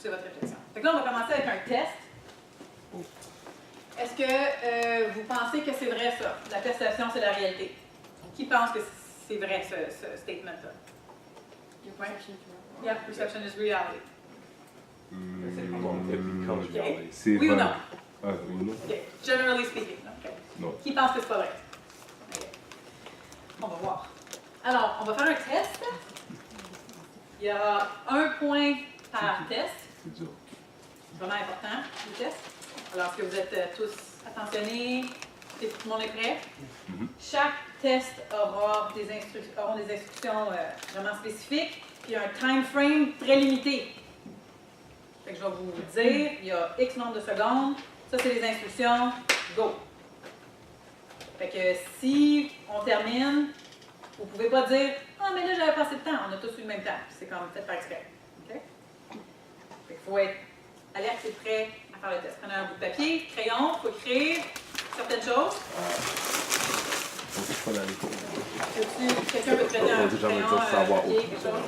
pousser votre réflexion. Donc là, on va commencer avec un test. Est-ce que vous pensez que c'est vrai ça? La perception, c'est la réalité. Qui pense que c'est vrai ce statement-là? Yeah, perception is reality. C'est Oui ou non? Ah, oui ou non? Okay. Generally speaking. Okay. Non. Qui pense que c'est pas vrai? Okay. On va voir. Alors, on va faire un test. Il y a 1 point par test. C'est dur. C'est vraiment important, le test. Alors, est-ce que vous êtes tous attentionnés? Tout le monde est prêt? Chaque test aura des instructions vraiment spécifiques, puis un time frame très limité. Fait que je vais vous dire, il y a X nombre de secondes, ça c'est les instructions, go! Fait que si on termine, vous ne pouvez pas dire « Ah, mais là j'avais passé de temps, on a tous eu le même temps. » C'est comme fait par exprès. Okay? Fait qu'il faut être alerte et prêt à faire le test. Prenez un bout de papier, crayon, il faut écrire certaines choses. Quelqu'un peut prêter un crayon, un papier, quelque chose?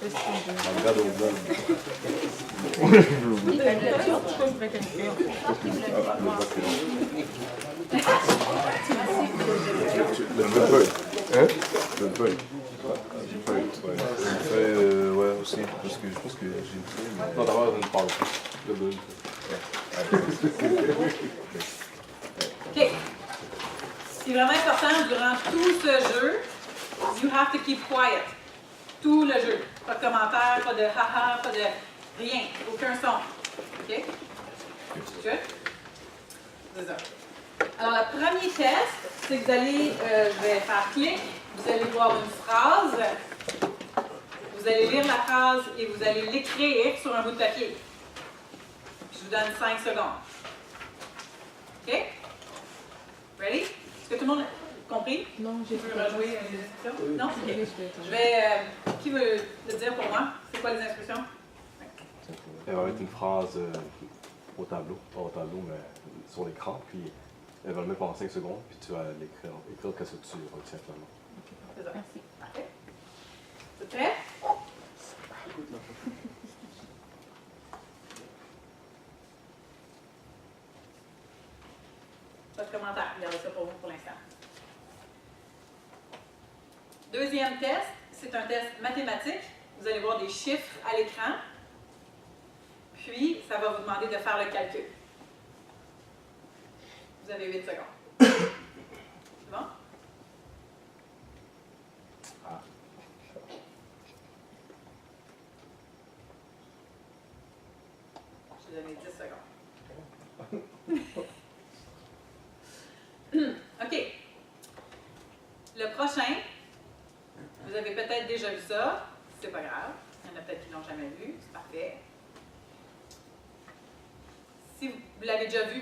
Regarde au blanc. Le feuille. Hein? Le feuille. Ouais, aussi. Parce que je pense que j'ai une feuille. Non, d'abord, une pause. OK. Ce qui est vraiment important durant tout ce jeu, you have to keep quiet. Tout le jeu. Pas de commentaires, pas de haha, pas de rien. Aucun son. OK? Good? C'est ça. Alors, le premier test, c'est que vous allez, je vais faire clic, vous allez voir une phrase, vous allez lire la phrase et vous allez l'écrire sur un bout de papier. Je vous donne 5 secondes. OK? Ready? Est-ce que tout le monde a compris? Non, j'ai veux rejouer les instructions? Non? OK. Je vais... qui veut le dire pour moi? C'est quoi les instructions? Elle va mettre une phrase au tableau, pas au tableau, mais sur l'écran, puis elle va le mettre pendant 5 secondes, puis tu vas écrire qu'est-ce que tu retiens finalement. C'est ça. Merci. Parfait. C'est prêt? Pas de commentaire. Regardez ça pour vous pour l'instant. Deuxième test, c'est un test mathématique. Vous allez voir des chiffres à l'écran. Puis, ça va vous demander de faire le calcul. Vous avez 8 secondes. C'est bon? Je vais donner 10 secondes. OK. Le prochain, vous avez peut-être déjà vu ça. C'est pas grave. Il y en a peut-être qui ne l'ont jamais vu. C'est parfait. Si vous l'avez déjà vu,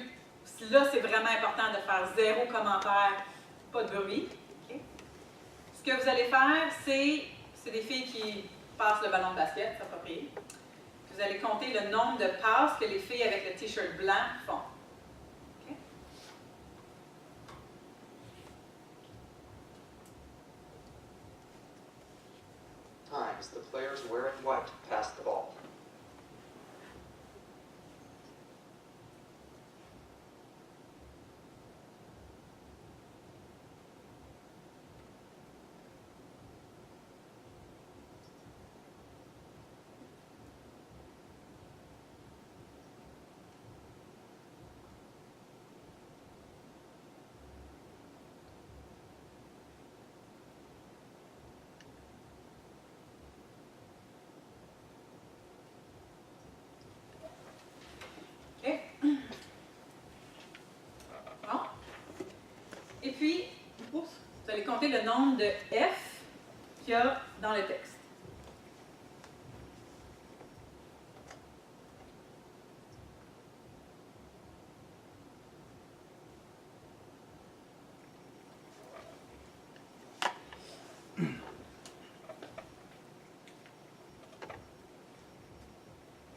là, c'est vraiment important de faire 0 commentaire, pas de bruit. Okay? Ce que vous allez faire, c'est des filles qui passent le ballon de basket, c'est approprié. Vous allez compter le nombre de passes que les filles avec le t-shirt blanc font. Okay? Times the players wearing white pass the ball. Et puis, vous allez compter le nombre de F qu'il y a dans le texte.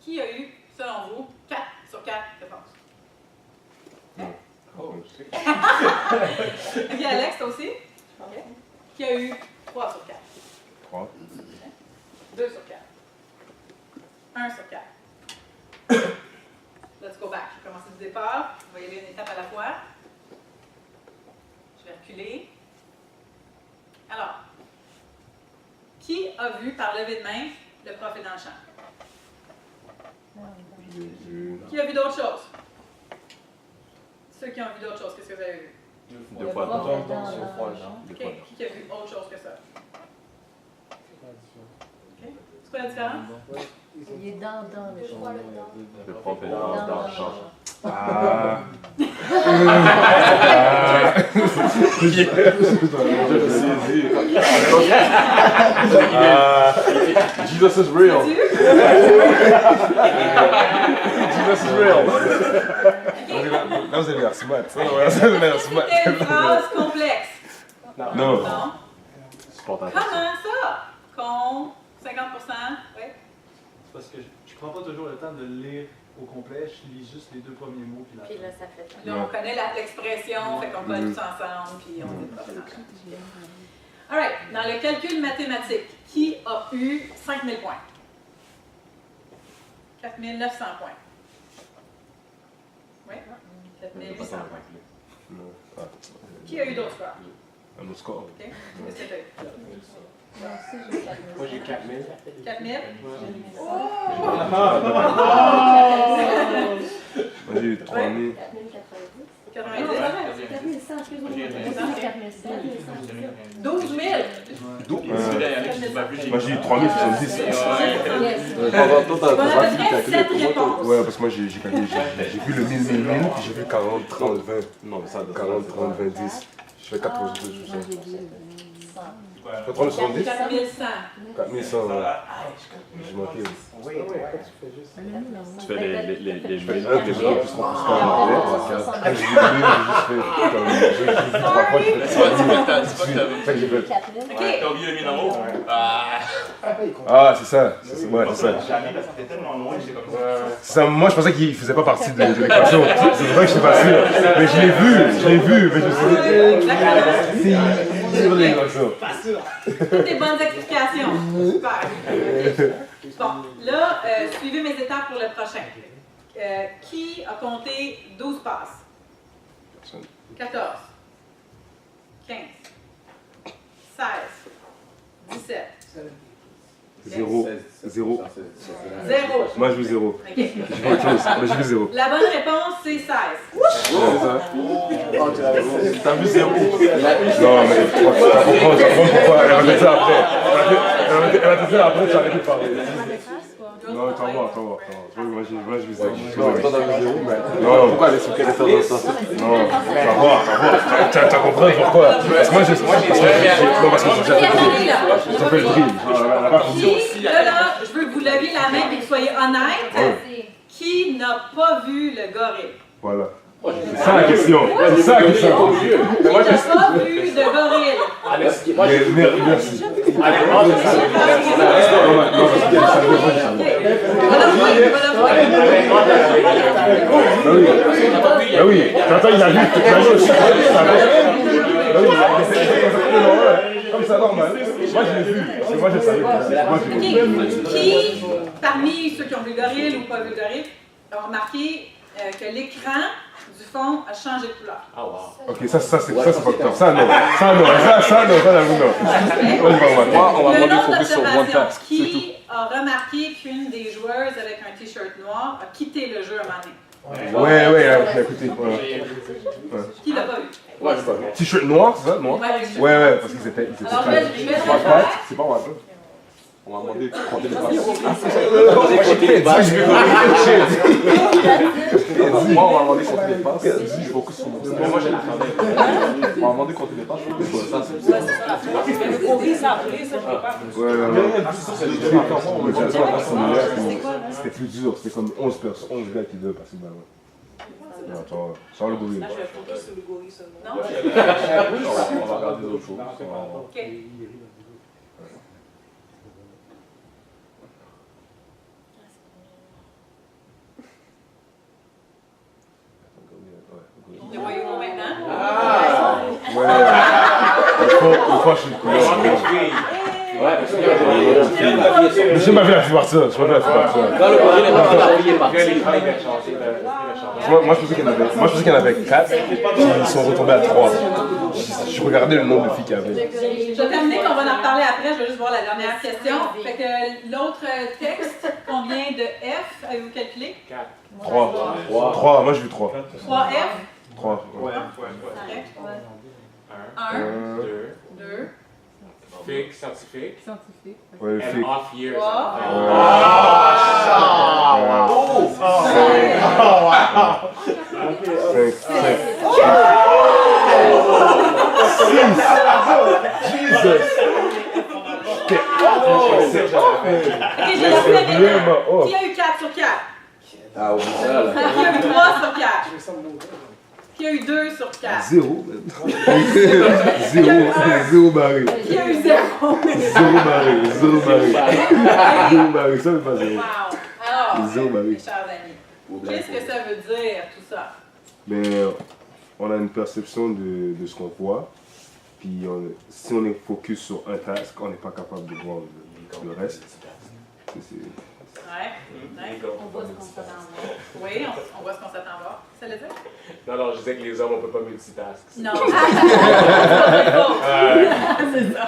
Qui a eu, selon vous, 4 sur 4 réponses? Oh, Et puis Alex, toi aussi? Okay. Qui a eu 3 sur 4. 3. 2 sur 4. 1 sur 4. Let's go back. Je vais commencer du départ. On va y aller une étape à la fois. Je vais reculer. Alors, qui a vu par lever de main le prof est dans le champ? J'ai vu. Qui a vu d'autres choses? Ceux qui ont vu d'autres choses, qu'est-ce que vous avez vu? 2 fois dans OK. Qui a vu autre chose que ça? OK. C'est quoi la différence? Il est dans le choix. le prof est dans le champ. Ah. Jesus is real. Tu? Jesus is real. Là, vous avez l'air smart. Ça, vous avez l'air smart. C'était une phrase complexe. Non. Non? Supportant. Comment ça? Con, 50%, oui. Parce que je prends pas toujours le temps de lire au complet, je lis juste les 2 premiers mots puis la Puis là, ça fait. Là, on connaît l'expression, fait qu'on colle tous ensemble, puis on dit le prof est dans le champ. All right. Dans le calcul mathématique, qui a eu 5000 points? 4900 points. Oui? 4800 points. Ah. Qui a eu d'autres scores? Un autre score. OK? Qu'est-ce que tu as eu? Moi aussi, j'ai 4000. Moi, j'ai 4000. 4000? Moi, j'ai eu 3000. 4090. 90? 4100, excuse-moi. 4100. 12 000? Moi, j'ai eu 3070. On a à peu près 7 réponses. Ouais, parce que moi, j'ai calculé. J'ai vu le 1000, puis j'ai vu 40, 30, 20. Non, mais ça, 40, 30, 20, 10. Je fais 4 pour 2, Moi, j'ai dit 100. Je fais 30, 70. 4100. 4100. J'ai manqué. tu fais les Je fais mails. 1, puis j'ai plus 3 pour 4. J'ai juste fait comme. J'ai vu 3 fois, j'ai fait 100 000. C'est ça que j'ai fait. 4000. OK. T'as oublié le 1000 en haut? Ah, c'est ça. Ouais, c'est ça. Jamais, parce que c'était tellement loin, j'étais comme ça. C'est ça. Moi, je pensais qu'il faisait pas partie de l'équation. C'est vrai que je suis pas sûr. Mais je l'ai vu, mais je me suis dit. C'est sur l'équation. Toutes des bonnes explications. Super. OK. Bon, là, suivez mes étapes pour le prochain. Qui a compté 12 passes? 14, 15, 16, 17. 0. 0. 0. Moi, je veux 0. OK. Je veux autre chose. Moi, je veux 0. La bonne réponse, c'est 16. T'as vu 0? Non, mais tu comprends pourquoi. Elle va te dire après. Elle va te dire après, tu vas arrêter de parler. Non, t'en vois. Moi, je veux 0. Non, pourquoi aller sur quelle état dans ça? Non, t'as voir. T'as compris pourquoi? Parce que moi, non, parce que j'ai fait ça fait le drill. Là, je veux que vous leviez la main et que vous soyez honnête. Qui n'a pas vu le gorille? Voilà. C'est ça la question. C'est ça la question. Qui n'a pas vu de gorille? Merci. Ben oui, t'entends, il a vu toute la chose. Comme ça, normal. Moi, je l'ai vu. Parce que moi, je savais. Moi, je l'ai vu. Qui, parmi ceux qui ont vu le gorille ou pas vu le gorille, ont remarqué que l'écran du fond a changé de couleur? Ah, wow. Ok, ça c'est pas top. Ça, non. Ça, j'avoue, non. Moi, on va Le demander de nombre focus sur one d'observations. task. C'est tout. Qui a remarqué qu'une des joueuses avec un t-shirt noir a quitté le jeu à un moment donné? Ouais, écoutez. Qui l'a pas vu? Ouais, c'est pas vrai. T-shirt noir, c'est ça? Noir? Ouais, parce qu'ils étaient. Alors, je vais le Trois faire. pattes, c'est pas vrai. On va demander de compter les passes. Moi, on va demander de compter les passes. Je focus sur mon style. Moi, j'ai la On va demander de compter les passes. Je focus sur ça. C'était plus dur, c'était comme 11 gars qui devaient passer le ballon. Non, sans le gorille. Non? On va regarder d'autres choses. OK. Le voyez-vous maintenant? Ouais. Une fois, je suis le couleur. Ouais, parce que J'ai pas vu la plupart de ça. J'ai pas vu la plupart de ça. quand le projet n'est pas fait, la fille est partie. Moi, je pensais qu'il y en avait 4, puis ils sont retombés à 3. Je regardais le nombre de filles qu'il y avait. Je vais terminer, qu'on va en reparler après. Je vais juste voir la dernière question. Fait que l'autre texte, combien de F avez-vous calculé? 3. 3, moi j'ai vu 3. 3 F? 3. Ouais. 1, 2, Fake, scientifique. Ouais, And fait. off years. 3. Ok, j'ai la plus Vraiment. Qui a eu 4 sur 4? Ah, oublie ça, là. Qui a eu 3 sur 4? Qui a eu 2 sur 4? 0. 0 barré. Qui a eu 0? 0 barré. 0 barré. 0 barré. Ça veut pas 0. Wow! Alors, Zéro barré. mes chers amis, qu'est-ce que ça veut dire tout ça? Mais on a une perception de ce qu'on voit. Puis si on est focus sur un task, on n'est pas capable de voir le reste. Ouais. On voit ce qu'on s'attend à voir. Oui, on voit ce qu'on s'attend à voir. Ça le dit? Non, non, je disais que les hommes, on peut pas multitask. Non. C'est ça.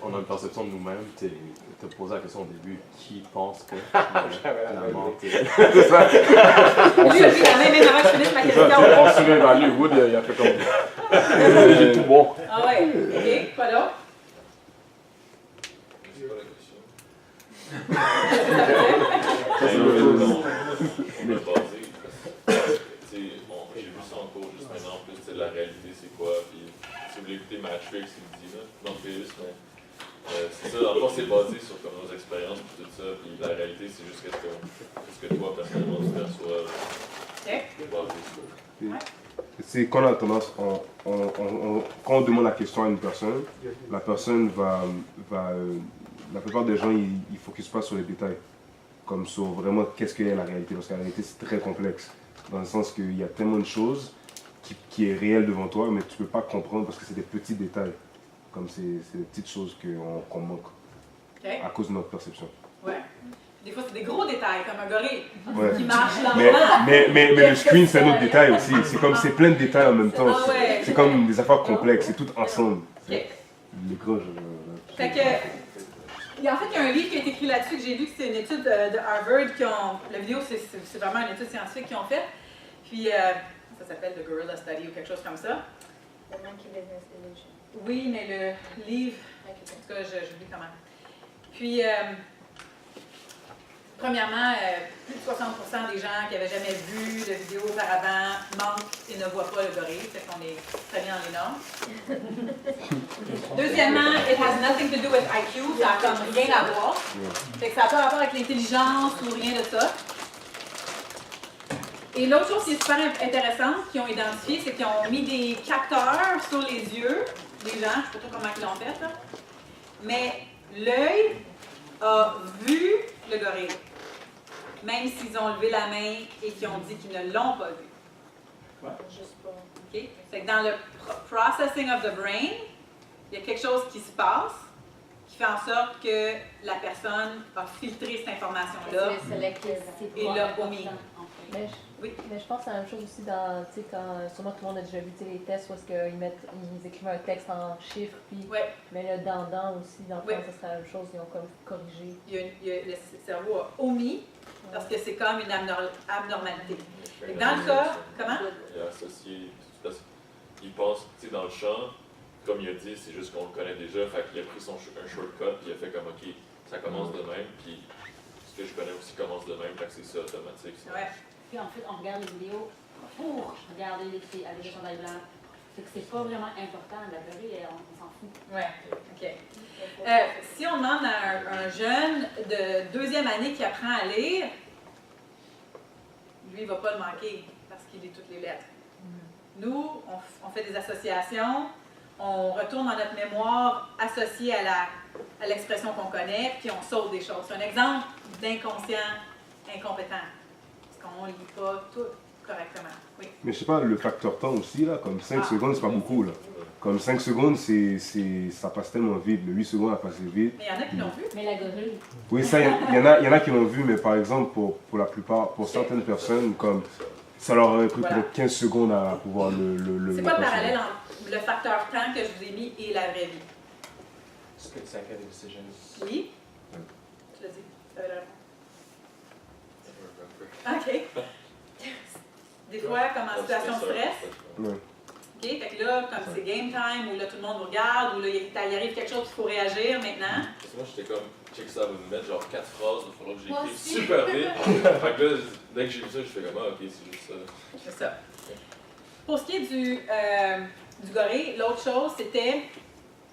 On a une perception de nous-mêmes. Tu as posé la question au début, qui pense que finalement, C'est ça. Lui, il a dit la même avant que je finisse ma question. On se souvient dans Hollywood, il a fait comme. J'ai tout bon. Ah ouais. OK, quoi d'autre? J'ai vu ça en cours juste maintenant, en plus, c'est la réalité, c'est quoi, puis si vous voulez écouter Matrix, il me dit, là, Morpheus, mais c'est ça, en fait, c'est basé sur comme, nos expériences, puis tout ça, puis la réalité, c'est juste ce que toi, personnellement, tu perçois, basé sur. C'est qu'on a tendance, quand on demande la question à une personne, la personne va la plupart des gens, ils ne focusent pas sur les détails, comme sur vraiment qu'est-ce qu'est la réalité, parce que la réalité, c'est très complexe, dans le sens qu'il y a tellement de choses qui est réel devant toi, mais tu ne peux pas comprendre parce que c'est des petits détails, comme c'est des petites choses qu'on manque, à cause de notre perception. Ouais. Des fois, c'est des gros détails, comme un gorille Ouais. qui marche lentement. Mais le screen, c'est un autre détail aussi. C'est plein de détails en même temps. Ah ouais. C'est comme des affaires complexes, c'est tout ensemble. Ok. L'écran, Fait que, en fait, il y a un livre qui a été écrit là-dessus, que j'ai vu que c'est une étude de Harvard, la vidéo, c'est vraiment une étude scientifique qu'ils ont faite. Puis, ça s'appelle The Gorilla Study ou quelque chose comme ça. Oui, mais le livre, en tout cas, j'oublie comment. Puis, premièrement, plus de 60% des gens qui n'avaient jamais vu de vidéo auparavant manquent et ne voient pas le gorille, fait qu'on est très bien dans les normes. Deuxièmement, it has nothing to do with IQ, ça n'a comme rien à voir. Fait que ça n'a pas rapport avec l'intelligence ou rien de ça. Et l'autre chose qui est super intéressante qu'ils ont identifié, c'est qu'ils ont mis des capteurs sur les yeux des gens, je ne sais pas trop comment ils l'ont fait, là. Mais l'œil a vu le gorille, même s'ils ont levé la main et qu'ils ont dit qu'ils ne l'ont pas vu. Ouais. Juste pas. OK? Fait que dans le processing of the brain, il y a quelque chose qui se passe qui fait en sorte que la personne a filtré cette information-là et l'a omis. Mais je pense que c'est la même chose aussi dans, tu sais, quand sûrement tout le monde a déjà vu les tests où ils écrivent un texte en chiffres, puis mais le dedans aussi, dans le fond, ça serait la même chose, ils ont comme corrigé. Le cerveau a omis parce que c'est comme une abnormalité. Dans le cas, comment? Il a associé, il pense, tu sais, dans le champ, comme il a dit, c'est juste qu'on le connaît déjà, fait qu'il a pris un shortcut, puis il a fait comme, OK, ça commence de même, puis ce que je connais aussi commence de même, fait que c'est ça, automatique. Ça. Ouais. Puis en fait, on regarde les vidéos pour regarder les filles avec des chandails blancs. Fait que c'est pas vraiment important, la vérité, on s'en fout. Ouais, OK. Si on demande à un jeune de deuxième année qui apprend à lire, lui, il ne va pas le manquer parce qu'il lit toutes les lettres. Nous, on fait des associations, on retourne dans notre mémoire associée à l'expression qu'on connaît, puis on saute des choses. C'est un exemple d'inconscient incompétent. Parce qu'on ne lit pas tout correctement. Oui. Mais je sais pas, le facteur temps aussi, là, comme 5 secondes, c'est pas beaucoup, là. Comme 5 secondes, ça passe tellement vite. Le 8 secondes a passé vite. Mais il y en a qui l'ont vu. Mais la gorille. Oui, ça, il y en a qui l'ont vu, mais par exemple, pour la plupart, pour certaines personnes, comme ça leur aurait pris peut-être 15 secondes à pouvoir le C'est quoi le parallèle entre le facteur temps que je vous ai mis et la vraie vie? Split second decisions. Oui? Tu l'as dit. OK. Des fois, comme en situation de stress. Ouais. OK? Fait que là, comme c'est game time, ou là, tout le monde vous regarde, ou là, il arrive quelque chose, il faut réagir maintenant. Parce que moi, j'étais comme, check ça, vous me mettre genre 4 phrases, il va falloir que j'écrive super vite. Fait que là, dès que j'ai vu ça, je fais comme, ah, ok, c'est juste ça. C'est ça. Pour ce qui est du gorille, l'autre chose, c'était,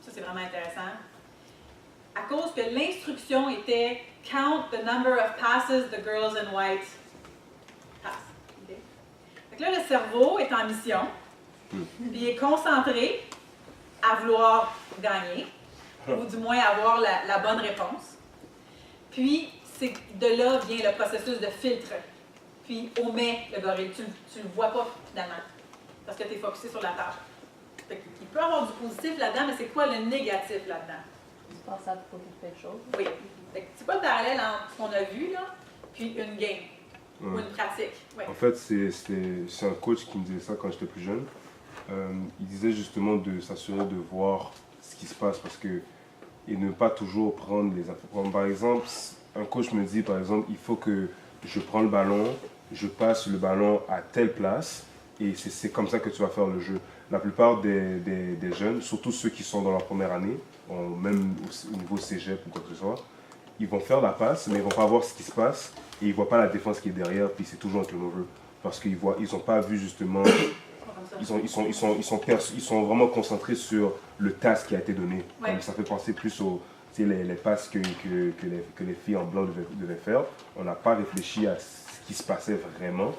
ça c'est vraiment intéressant, à cause que l'instruction était « Count the number of passes the girls in white pass ». Okay? Fait que là, le cerveau est en mission, puis il est concentré à vouloir gagner, ou du moins avoir la bonne réponse. Puis, de là vient le processus de filtre. Puis, omet le gorille. Tu ne le vois pas finalement, parce que tu es focusé sur la tâche. Fait il peut y avoir du positif là-dedans, mais c'est quoi le négatif là-dedans? Indispensable pour quelque chose. Oui. C'est pas le parallèle entre ce qu'on a vu, là, puis une game ou une pratique. Ouais. En fait, c'est un coach qui me disait ça quand j'étais plus jeune. Il disait justement de s'assurer de voir ce qui se passe parce que et ne pas toujours prendre les informations. Par exemple, un coach me dit par exemple, il faut que je prends le ballon, je passe le ballon à telle place et c'est comme ça que tu vas faire le jeu. La plupart des jeunes, surtout ceux qui sont dans leur première année, même au niveau cégep ou quoi que ce soit, ils vont faire la passe, mais ils ne vont pas voir ce qui se passe et ils ne voient pas la défense qui est derrière, puis c'est toujours un turnover. Parce qu'ils n'ont pas vu justement, ils sont vraiment concentrés sur le task qui a été donné. Ouais. Comme ça fait penser plus aux les passes que les filles en blanc devaient faire. On n'a pas réfléchi à ce qui se passait vraiment.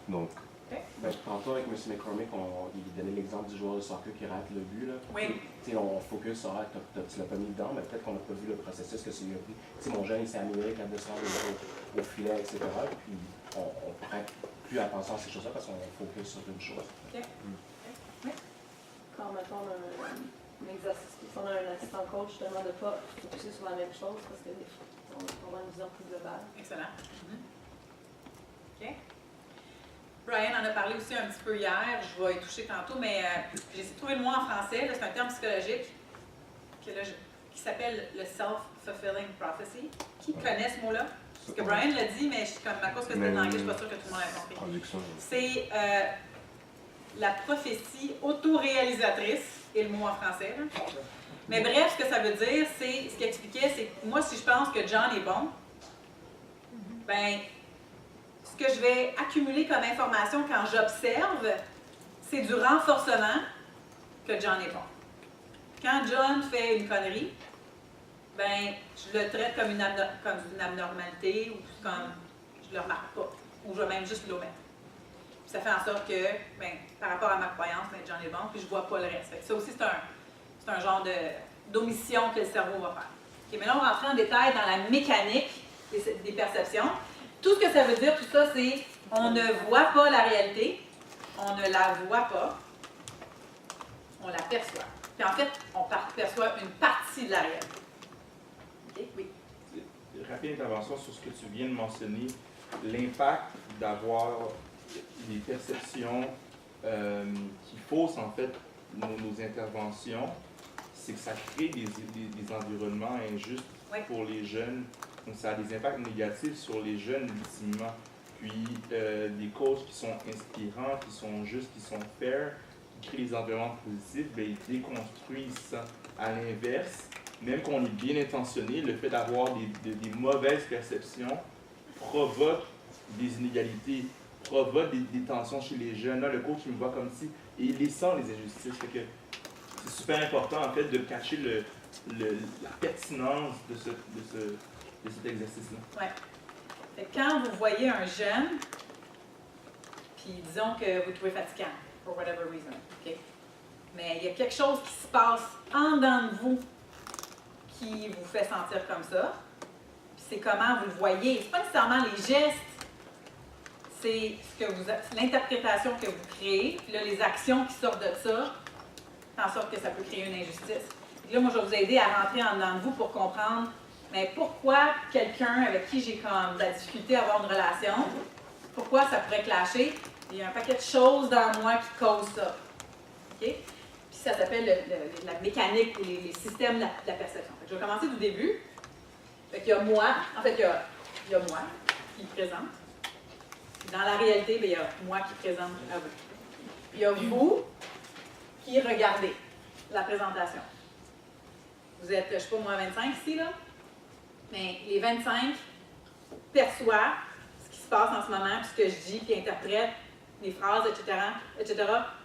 Donc, ben, tantôt avec M. McCormick, il donnait l'exemple du joueur de soccer qui rate le but. Là. Oui. On focus sur tu l'as pas mis dedans, mais peut-être qu'on n'a pas vu le processus que c'est pris. Mon jeune il s'est amélioré quand il descend au filet, etc. Puis on prête plus attention à ces choses-là parce qu'on focus sur une chose. Okay. Oui. Quand mettons un exercice, si on a un assistant coach, justement de ne pas focuser sur la même chose parce qu'on a une vision plus globale. Excellent. OK. Brian en a parlé aussi un petit peu hier, je vais y toucher tantôt, mais j'ai essayé de trouver le mot en français, c'est un terme psychologique qui s'appelle le self-fulfilling prophecy. Qui connaît ce mot-là? Parce que Brian l'a dit, mais à cause que c'était en anglais, je ne suis pas sûre que tout le monde a compris. C'est la prophétie autoréalisatrice, et le mot en français. Là. Mais bref, ce que ça veut dire, c'est ce qu'il expliquait, c'est que moi, si je pense que John est bon, ben ce que je vais accumuler comme information quand j'observe, c'est du renforcement que John est bon. Quand John fait une connerie, ben, je le traite comme une abnormalité ou comme je ne le remarque pas, ou je vais même juste l'omettre. Ça fait en sorte que, ben, par rapport à ma croyance, ben, John est bon, puis je ne vois pas le reste. Ça aussi, c'est un genre d'omission que le cerveau va faire. Okay, mais là, on va rentrer en détail dans la mécanique des perceptions. Tout ce que ça veut dire, tout ça, c'est on ne voit pas la réalité, on ne la voit pas, on la perçoit. Puis en fait, on perçoit une partie de la réalité. Okay? Oui. Rapide intervention sur ce que tu viens de mentionner, l'impact d'avoir des perceptions qui faussent en fait nos interventions, c'est que ça crée des environnements injustes pour les jeunes. Donc, ça a des impacts négatifs sur les jeunes, ultimement. Puis, des causes qui sont inspirants, qui sont justes, qui sont fair, qui créent des environnements positifs, bien, ils déconstruisent ça. À l'inverse, même qu'on est bien intentionné, le fait d'avoir des mauvaises perceptions provoque des inégalités, provoque des tensions chez les jeunes. Là, le coach, il me voit comme si, et il les sent, les injustices. Fait que c'est super important, en fait, de cacher la pertinence de cet exercice-là. Oui. Quand vous voyez un jeune, puis disons que vous le trouvez fatigant, for whatever reason, okay? Mais il y a quelque chose qui se passe en dedans de vous qui vous fait sentir comme ça, puis c'est comment vous le voyez. C'est pas nécessairement les gestes, c'est l'interprétation que vous créez, puis là, les actions qui sortent de ça, fait en sorte que ça peut créer une injustice. Et là, moi, je vais vous aider à rentrer en dedans de vous pour comprendre mais pourquoi quelqu'un avec qui j'ai comme de la difficulté à avoir une relation, pourquoi ça pourrait clasher. Il y a un paquet de choses dans moi qui causent ça. Okay? Puis ça s'appelle la mécanique ou les systèmes de la perception. Fait que je vais commencer du début. Fait qu'il y a moi, en fait, il y a moi qui présente. Dans la réalité, bien, il y a moi qui présente à vous. Il y a vous qui regardez la présentation. Vous êtes, je ne sais pas moi, 25 ici, là? Mais les 25 perçoivent ce qui se passe en ce moment, puis ce que je dis, puis interprètent les phrases, etc.,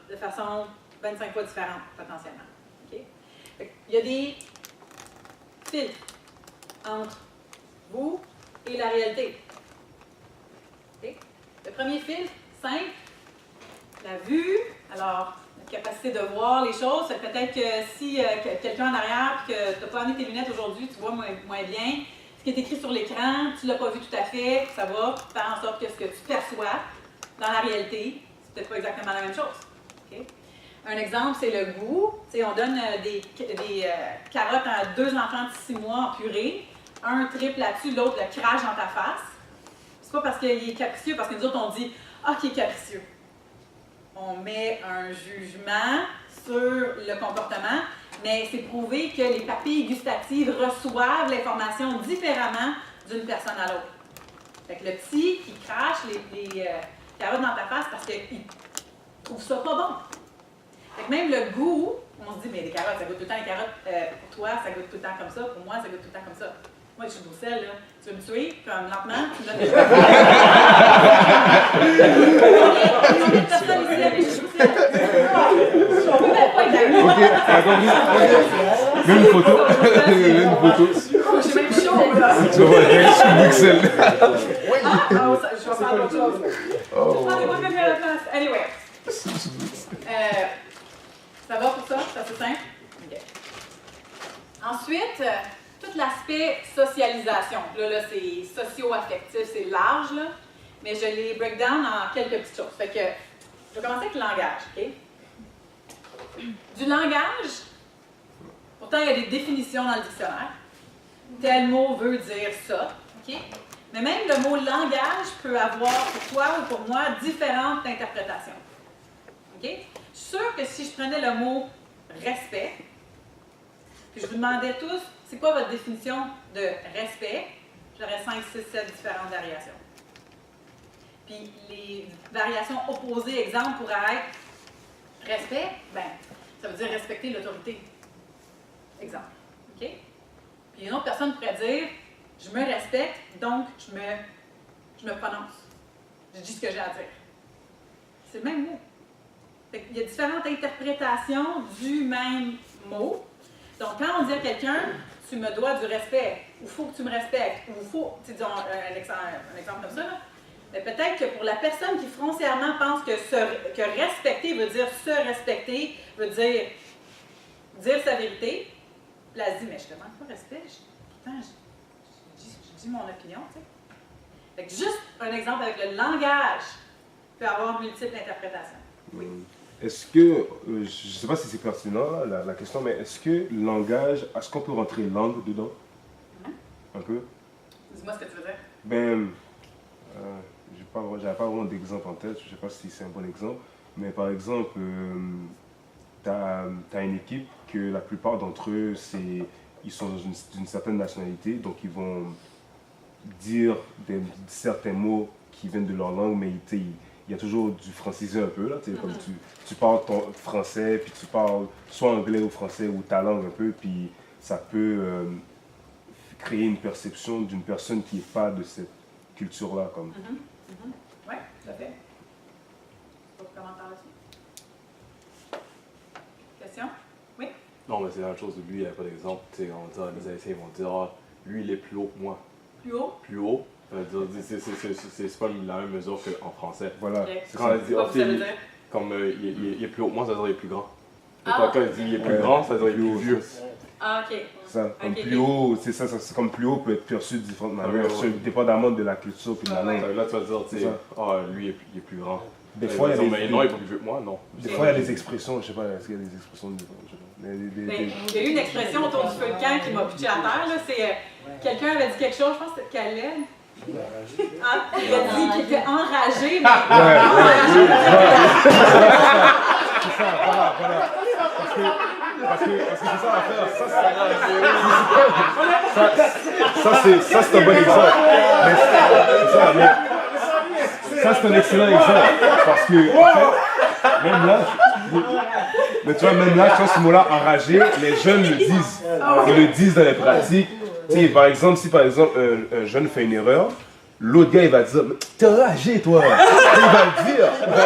de façon 25 fois différente, potentiellement. Okay? Il y a des filtres entre vous et la réalité. Okay? Le premier filtre, simple, la vue. Alors, la capacité de voir les choses. Peut-être que si quelqu'un en arrière et que tu n'as pas amené tes lunettes aujourd'hui, tu vois moins bien. Ce qui est écrit sur l'écran, tu ne l'as pas vu tout à fait, ça va faire en sorte que ce que tu perçois dans la réalité, c'est peut-être pas exactement la même chose. Okay? Un exemple, c'est le goût. T'sais, on donne des carottes à 2 enfants de 6 mois en purée. Un triple là-dessus, l'autre le crache dans ta face. C'est pas parce qu'il est capricieux, parce que nous autres, on dit « Ah, qu'il est capricieux ». On met un jugement sur le comportement, mais c'est prouvé que les papilles gustatives reçoivent l'information différemment d'une personne à l'autre. Fait que le petit qui crache les carottes dans ta face parce qu'il trouve ça pas bon. Fait que même le goût, on se dit, mais les carottes, ça goûte tout le temps les carottes. Pour toi, ça goûte tout le temps comme ça. Pour moi, ça goûte tout le temps comme ça. Moi, je suis Bruxelles, là. Tu veux me tuer, comme lentement, tu me donnes des choses. Combien de personnes ici avec Bruxelles? On peut même pas être d'accord. Ok, même une photo. Même une photo. J'ai même chaud, là. Tu vois, je suis Bruxelles. Je vais faire d'autres choses. Prends-les-moi même à la place. Anyway. Ça va pour ça? C'est assez simple? OK. Ensuite, tout l'aspect socialisation. Là c'est socio-affectif, c'est large, là, mais je les break down en quelques petites choses. Fait que, je vais commencer avec le langage, OK? Du langage, pourtant il y a des définitions dans le dictionnaire. Tel mot veut dire ça, OK? Mais même le mot langage peut avoir pour toi ou pour moi différentes interprétations. OK? Je suis sûre que si je prenais le mot respect, puis je vous demandais tous, c'est quoi votre définition de respect? J'aurais 5, 6, 7 différentes variations. Puis les variations opposées, exemple, pourraient être respect, ben, ça veut dire respecter l'autorité. Exemple. OK? Puis une autre personne pourrait dire, je me respecte, donc je me prononce. Je dis ce que j'ai à dire. C'est le même mot. Fait qu'il y a différentes interprétations du même mot. Donc, quand on dit à quelqu'un, tu me dois du respect, ou il faut que tu me respectes, ou il faut, disons un exemple comme ça, là, mais peut-être que pour la personne qui foncièrement pense que respecter veut dire se respecter, veut dire sa vérité, puis elle se dit, mais je te demande pas respect, pourtant je dis mon opinion, tu sais. Fait que juste un exemple avec le langage peut avoir multiples interprétations. Oui. Est-ce que, je ne sais pas si c'est pertinent la question, mais est-ce que le langage, est-ce qu'on peut rentrer langue dedans? Un peu? Dis-moi ce que tu veux dire. Ben, j'avais pas vraiment d'exemple en tête, je ne sais pas si c'est un bon exemple, mais par exemple, tu as une équipe que la plupart d'entre eux, ils sont d'une certaine nationalité, donc ils vont dire certains mots qui viennent de leur langue, mais il y a toujours du francisé un peu, là, comme tu parles ton français, puis tu parles soit anglais ou français ou ta langue un peu, puis ça peut créer une perception d'une personne qui n'est pas de cette culture-là. Comme. Oui, tout à fait. D'autres commentaires là-dessus? Question? Oui? Non, mais c'est la même chose. Lui, il n'y a pas d'exemple. On va dire, les Haïtiens vont dire, ah, lui, il est plus haut que moi. Plus haut? Plus haut. C'est pas la même mesure qu'en français. Voilà. Okay. Quand elle dit, ça veut dire? Comme il est plus haut que moi, ça veut dire qu'il est plus grand. Ah. Quand elle dit il est plus grand, ça veut dire qu'il est plus vieux. Ah, ok. Ça, comme plus haut, c'est ça, comme plus haut peut être perçu de différentes manières, dépendamment de la culture et de la langue. Là, tu vas dire, lui, il est plus grand. Des fois, il y a mais non, il est pas plus vieux que moi, non. Des fois, il y a des expressions, je sais pas, est-ce qu'il y a des expressions de... Il y a eu une expression autour du feu de camp qui m'a pitché à terre, là, c'est quelqu'un avait dit quelque chose, je pense que c'était Khaled. Ah, il a dit qu'il était enragé, mais enragé. C'est ça, voilà. Parce que c'est ça l'affaire, ça c'est un bon exemple. Ça c'est un excellent exemple. Parce que, en fait, même là, mais tu vois, même là, quand ce mot-là, enragé, les jeunes le disent. Ils le disent dans les pratiques. Tu sais, par exemple, si par exemple un jeune fait une erreur, l'autre gars il va dire « T'es enragé toi !» Il va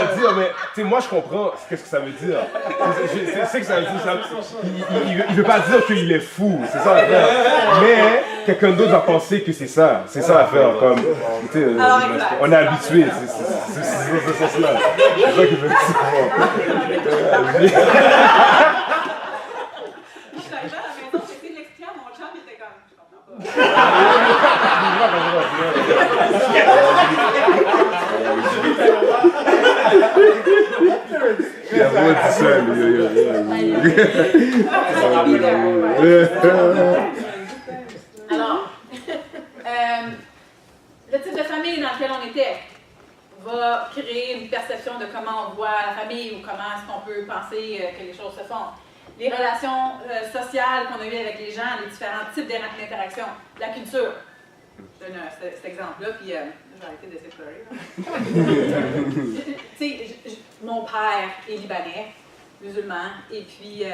le dire, mais tu sais, moi je comprends qu'est-ce que ça veut dire. C'est que ça veut dire. Il veut pas dire qu'il est fou, c'est ça l'affaire. Mais quelqu'un d'autre va penser que c'est ça l'affaire. Comme, tu sais, on est habitué, c'est ça. C'est ça qu'il veut dire. Alors, le type de famille dans lequel on était va créer une perception de comment on voit la famille ou comment est-ce qu'on peut penser que les choses se font. Les relations sociales qu'on a eues avec les gens, les différents types d'interactions, la culture. Je donne cet exemple-là, puis je vais arrêter d'essayer de pleurer. Tu sais, mon père est libanais, musulman, et puis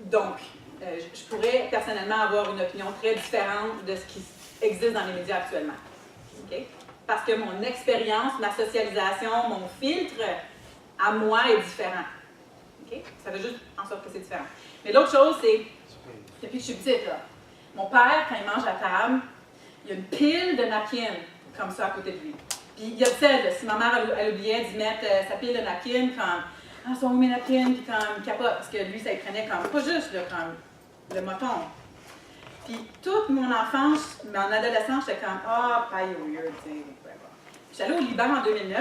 donc, je pourrais personnellement avoir une opinion très différente de ce qui existe dans les médias actuellement. Okay? Parce que mon expérience, ma socialisation, mon filtre, à moi, est différent. Okay? Ça fait juste en sorte que c'est différent. Mais l'autre chose, c'est, depuis que je suis petite, là, mon père, quand il mange à table, il y a une pile de napkins comme ça à côté de lui. Puis il obsède, si ma mère elle oubliait d'y mettre sa pile de napkins, comme « Ah, sont où mes napkins? » Puis comme il capote, parce que lui, ça il prenait comme, pas juste là, comme le moton. Puis toute mon enfance, mon adolescence, j'étais comme « Ah, pas weird, tu sais. » Je suis allée au Liban en 2009,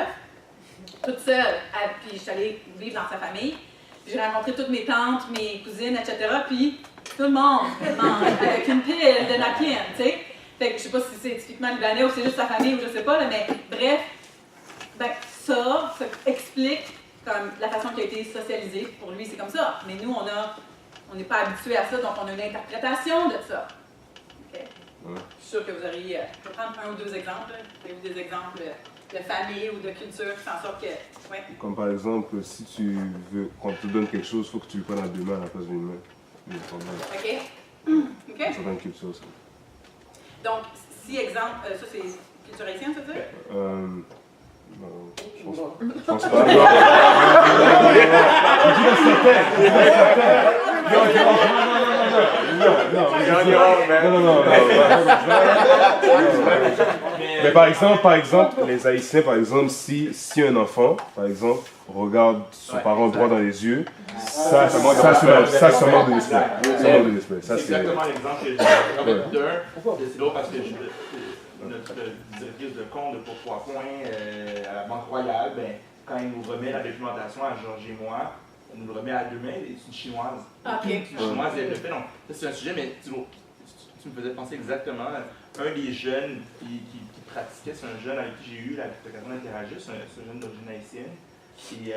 toute seule, puis je suis allée vivre dans sa famille. J'ai rencontré toutes mes tantes, mes cousines, etc. Puis tout le monde mange avec une pile de napkins, tu sais. Fait que je sais pas si c'est typiquement libanais ou c'est juste sa famille ou je sais pas, là, mais bref, ben, ça explique comme la façon qu'il a été socialisé. Pour lui, c'est comme ça. Mais nous, on n'est pas habitués à ça, donc on a une interprétation de ça. Okay? Ouais. Je suis sûre que vous auriez, je vais prendre un ou deux exemples. Vous avez des exemples de famille ou de culture qui font en sorte que... Ouais. Comme par exemple, si tu veux, quand on te donne quelque chose, il faut que tu le prennes à deux mains à la place d'une main. OK. OK. Certaines cultures, ça. Donc, si exemple, ça c'est culture haïtienne, ça veut dire? Je pense pas. Mais par exemple, les Haïtiens, par exemple, si un enfant, par exemple, regarde son parent droit dans les yeux, ça manque de respect. C'est exactement l'exemple que j'ai d'un. C'est drôle parce que notre directrice de compte de Pourquoi Point à la Banque Royale, ben, quand elle nous remet la documentation à Georges et moi, elle nous le remet à deux mains, et c'est une chinoise. OK. Une chinoise, elle le fait. Donc, ça c'est un sujet, mais tu me faisais penser exactement. Un des jeunes qui pratiquait, c'est un jeune avec qui j'ai eu l'occasion d'interagir, c'est un jeune d'origine haïtienne. Et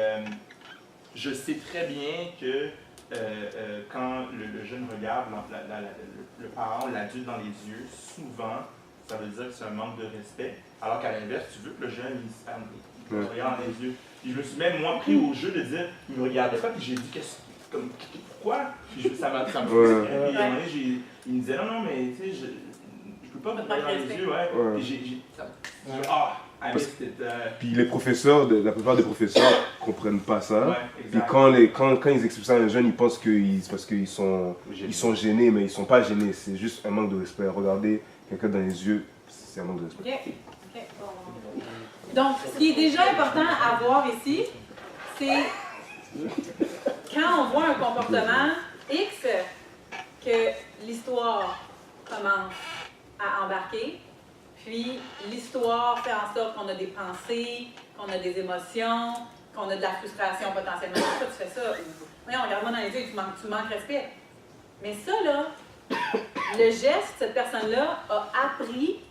je sais très bien que quand le jeune regarde le parent, l'adulte dans les yeux, souvent, ça veut dire que c'est un manque de respect. Alors qu'à l'inverse, tu veux que le jeune, il te regarde dans les yeux. Puis je me suis même, moi, pris au jeu de dire, il me regardait pas, puis j'ai dit, pourquoi? Puis ça m'a fait. Puis à un moment donné, il me disait, non, mais tu sais, je peux pas me regarder dans les yeux, ouais. Puis les professeurs, la plupart des professeurs comprennent pas ça. Puis quand ils expliquent ça à un jeune, ils pensent que c'est parce qu'ils sont gênés, mais ils sont pas gênés. C'est juste un manque de respect. Regarder quelqu'un dans les yeux, c'est un manque de respect. Okay. Donc, ce qui est déjà important à voir ici, c'est quand on voit un comportement X, que l'histoire commence à embarquer, Puis l'histoire fait en sorte qu'on a des pensées, qu'on a des émotions, qu'on a de la frustration potentiellement. Pourquoi tu fais ça? Voyons, regarde-moi dans les yeux, tu manques respect. Mais ça, là, le geste, cette personne-là a appris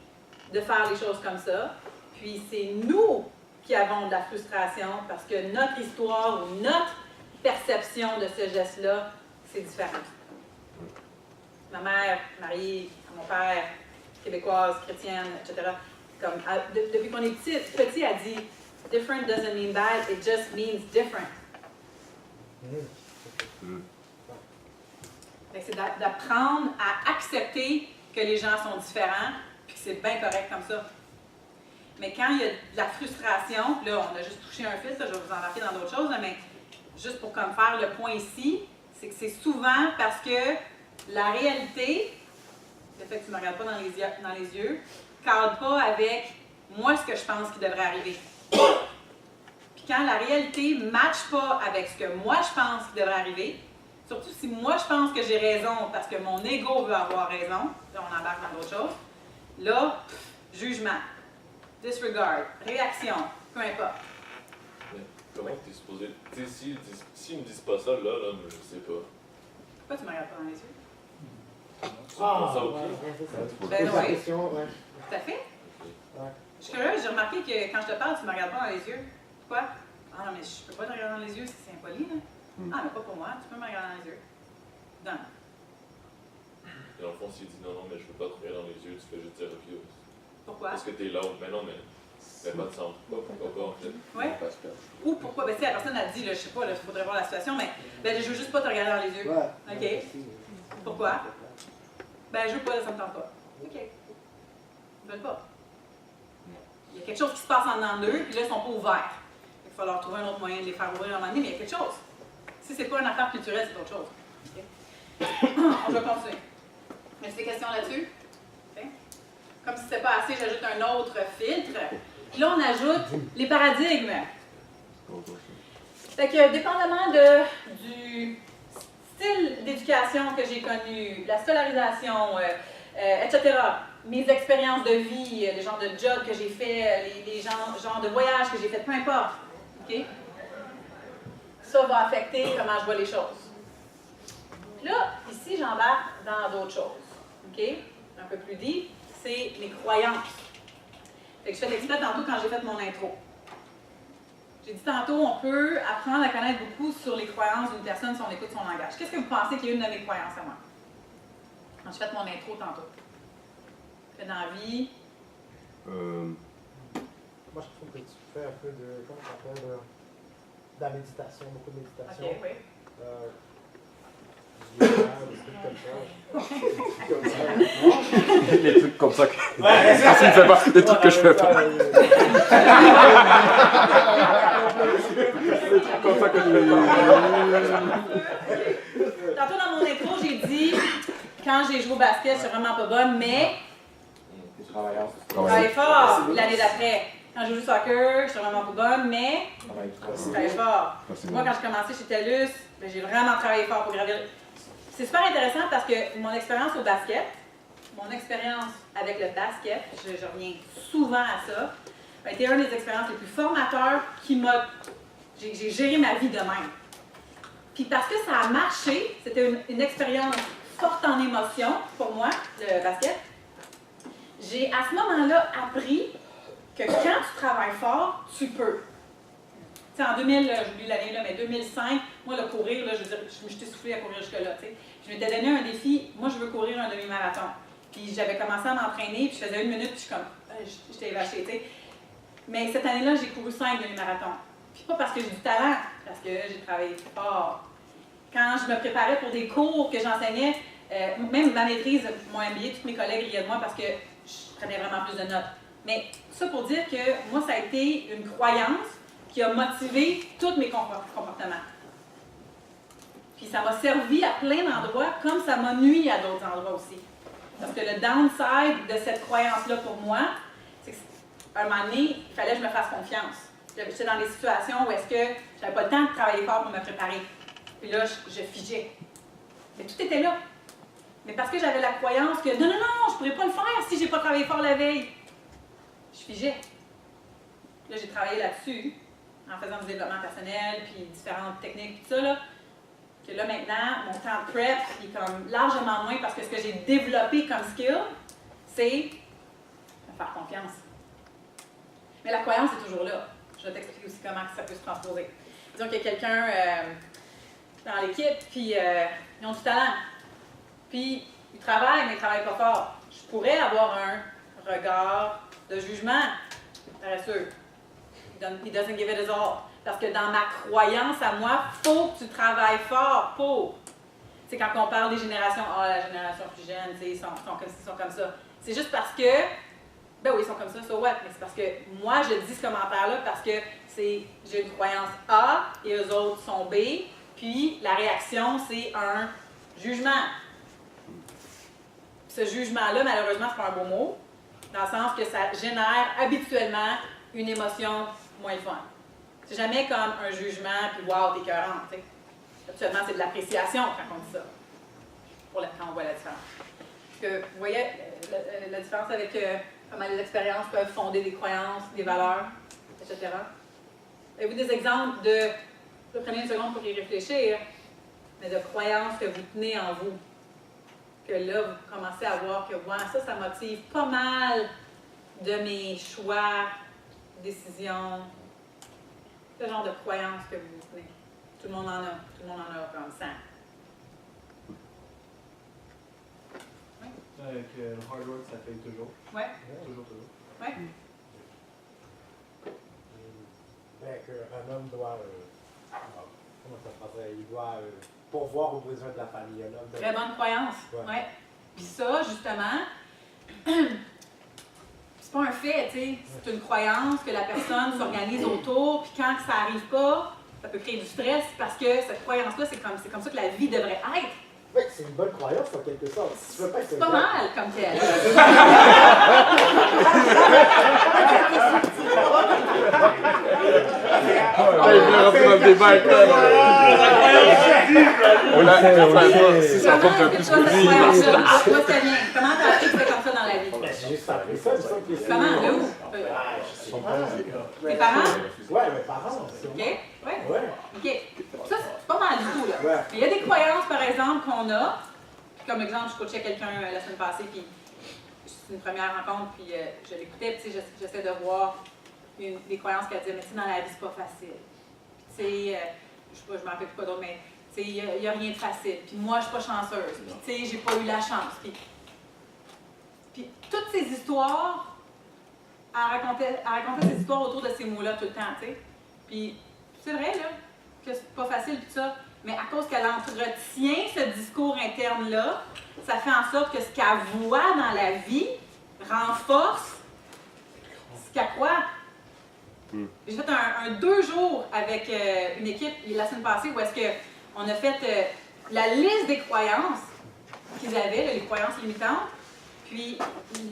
de faire les choses comme ça. Puis c'est nous qui avons de la frustration parce que notre histoire ou notre perception de ce geste-là, c'est différent. Ma mère, mariée, mon père, québécoise, chrétienne, etc. Comme, depuis qu'on est petit, elle dit « Different doesn't mean bad, it just means different ». C'est d'apprendre à accepter que les gens sont différents, puis que c'est bien correct comme ça. Mais quand il y a de la frustration, là, on a juste touché un fil, ça, je vais vous embarquer dans d'autres choses, là, mais juste pour comme faire le point ici, c'est que c'est souvent parce que la réalité, le fait que tu ne me regardes pas dans les yeux, ne cadre pas avec moi ce que je pense qui devrait arriver. Puis quand la réalité ne matche pas avec ce que moi je pense qui devrait arriver, surtout si moi je pense que j'ai raison parce que mon ego veut avoir raison, là on embarque dans d'autres choses, là, jugement, disregard, réaction, peu importe. Mais comment tu es supposé. Tu sais, s'ils ne me disent pas ça, là, je sais pas. Pourquoi tu ne me regardes pas dans les yeux? Ça, ok? Ben oui. Tout à fait. Je suis curieuse, j'ai remarqué que quand je te parle, tu ne me regardes pas dans les yeux. Pourquoi? Ah non, mais je peux pas te regarder dans les yeux, c'est impoli, là. Ah, mais pas pour moi, tu peux me regarder dans les yeux. Non. Et dans le fond, s'il dit non, mais je veux pas te regarder dans les yeux, tu fais juste dire ok. Pourquoi? Parce que t'es l'autre. Mais non, mais. Ça n'a pas de sens. Pourquoi pas, en fait? Oui. Ou pourquoi? Ben, si la personne a dit, là, je sais pas, il faudrait voir la situation, mais ben, je veux juste pas te regarder dans les yeux. OK. Pourquoi? Ben, je veux pas, ça me tente pas. OK. Ils veulent pas. Il y a quelque chose qui se passe en dedans d'eux, puis là, ils sont pas ouverts. Il va falloir trouver un autre moyen de les faire ouvrir à un moment donné, mais il y a quelque chose. Si c'est pas une affaire culturelle, c'est autre chose. Okay. On va continuer. Est-ce des questions là-dessus? Okay. Comme si c'était pas assez, j'ajoute un autre filtre. Puis là, on ajoute les paradigmes. Fait que, dépendamment du style d'éducation que j'ai connu, la scolarisation, etc., mes expériences de vie, les genres de jobs que j'ai fait, les genres de voyages que j'ai fait, peu importe. Okay? Ça va affecter comment je vois les choses. Puis là, ici, j'embarque dans d'autres choses. Okay? Un peu plus deep, c'est les croyances. Fait que je fais l'expert tantôt quand j'ai fait mon intro. J'ai dit tantôt, on peut apprendre à connaître beaucoup sur les croyances d'une personne si on écoute son langage. Qu'est-ce que vous pensez qui est une de mes croyances à moi? Quand j'ai fait mon intro tantôt. Que dans la vie... Moi, je trouve que tu fais un peu de... Comment ça s'appelle? De la méditation, beaucoup de méditation. OK, oui. Les trucs comme ça. Ça me fait pas. Les trucs que je fais pas. Les trucs comme ça que je fais pas. Tantôt dans mon intro, j'ai dit quand j'ai joué au basket, je suis vraiment pas bonne, mais je travaille fort l'année d'après. Quand j'ai joué au soccer, je suis vraiment pas bonne, mais je travaille fort. Moi, quand j'ai commencé chez TELUS, j'ai vraiment travaillé fort pour gravir. C'est super intéressant parce que mon expérience au basket, mon expérience avec le basket, je reviens souvent à ça, a été une des expériences les plus formateurs qui m'a... J'ai géré ma vie de même. Puis parce que ça a marché, c'était une expérience forte en émotion pour moi, le basket, j'ai à ce moment-là appris que quand tu travailles fort, tu peux. Tu sais, en 2000, j'oublie l'année, là, mais 2005, moi, le courir, là, je veux dire, je me suis essoufflée à courir jusque-là. Tu sais. Je m'étais donné un défi, moi, je veux courir un demi-marathon. Puis j'avais commencé à m'entraîner, puis je faisais 1 minute, puis je suis comme, j'étais évachée, tu sais. Mais cette année-là, j'ai couru 5 demi-marathons. Puis pas parce que j'ai du talent, parce que j'ai travaillé fort. Quand je me préparais pour des cours que j'enseignais, même ma maîtrise, mon MBA, tous mes collègues riaient de moi parce que je prenais vraiment plus de notes. Mais ça pour dire que moi, ça a été une croyance qui a motivé tous mes comportements. Puis ça m'a servi à plein d'endroits, comme ça m'a nui à d'autres endroits aussi. Parce que le downside de cette croyance-là pour moi, c'est qu'à un moment donné, il fallait que je me fasse confiance. J'étais dans des situations où est-ce que j'avais pas le temps de travailler fort pour me préparer. Puis là, je figeais. Mais tout était là. Mais parce que j'avais la croyance que non, je ne pourrais pas le faire si je n'ai pas travaillé fort la veille. je figeais. Là, j'ai travaillé là-dessus, en faisant du développement personnel, puis différentes techniques, tout ça, là. Que là, maintenant, mon temps de prep est comme largement moins parce que ce que j'ai développé comme skill, c'est me faire confiance. Mais la croyance est toujours là. Je vais t'expliquer aussi comment ça peut se transposer. Disons qu'il y a quelqu'un dans l'équipe, puis ils ont du talent. Puis ils travaillent, mais ils ne travaillent pas fort. Je pourrais avoir un regard de jugement, paresseux. He doesn't give it his all. Parce que dans ma croyance à moi, il faut que tu travailles fort pour. Tu sais, quand on parle des générations, la génération plus jeune, ils sont comme ça. C'est juste parce que, ben oui, ils sont comme ça, so what? Mais c'est parce que moi, je dis ce commentaire-là parce que j'ai une croyance A et eux autres sont B, puis la réaction, c'est un jugement. Ce jugement-là, malheureusement, c'est pas un beau mot, dans le sens que ça génère habituellement une émotion moins fun. C'est jamais comme un jugement, puis wow, t'es écœurant, tu sais. Habituellement, c'est de l'appréciation quand on dit ça, quand on voit la différence. Parce que, vous voyez, la différence avec comment les expériences peuvent fonder des croyances, des valeurs, etc. Avez-vous des exemples prenez une seconde pour y réfléchir, mais de croyances que vous tenez en vous, que là, vous commencez à voir que, ouais, ça motive pas mal de mes choix, décisions, ce genre de croyances que vous tenez. Tout le monde en a. Tout le monde en a comme ça. Avec le hard work, ça paye toujours. Ouais. Toujours. Ouais. Ben, qu'un homme doit. Comment ça se passerait? Il doit pourvoir aux besoins de la famille. Un homme Très bonne croyance. Ouais. Puis ça, justement, c'est pas un fait, tu sais. C'est une croyance que la personne s'organise autour, puis quand ça arrive pas, ça peut créer du stress parce que cette croyance-là, c'est comme ça que la vie devrait être. Oui, c'est une bonne croyance en quelque sorte. Si tu veux pas être c'est pas mal comme telle. Si ça compte un plus que lui. Comment t'as appris que c'était comme ça dans la vie? J'ai juste appris ça, Comment? De où? Tes parents? Ouais, mes parents. OK? Ouais. OK. Ça, c'est pas mal du tout, là. Ouais. Il y a des croyances, par exemple, qu'on a. Comme exemple, je coachais quelqu'un la semaine passée, puis c'est une première rencontre, puis je l'écoutais, puis j'essaie de voir des croyances qu'elle disait, mais tu sais, dans la vie, c'est pas facile. Tu sais, je sais pas, je m'en rappelle plus quoi d'autre, mais tu sais, il n'y a rien de facile. Puis moi, je suis pas chanceuse. Puis tu sais, j'ai pas eu la chance. Puis toutes ces histoires, elle racontait ces histoires autour de ces mots-là tout le temps, tu sais. Puis c'est vrai, là, que c'est pas facile, tout ça. Mais à cause qu'elle entretient ce discours interne-là, ça fait en sorte que ce qu'elle voit dans la vie renforce ce qu'elle croit. J'ai fait un 2 jours avec une équipe la semaine passée où est-ce qu'on a fait la liste des croyances qu'ils avaient, les croyances limitantes. Puis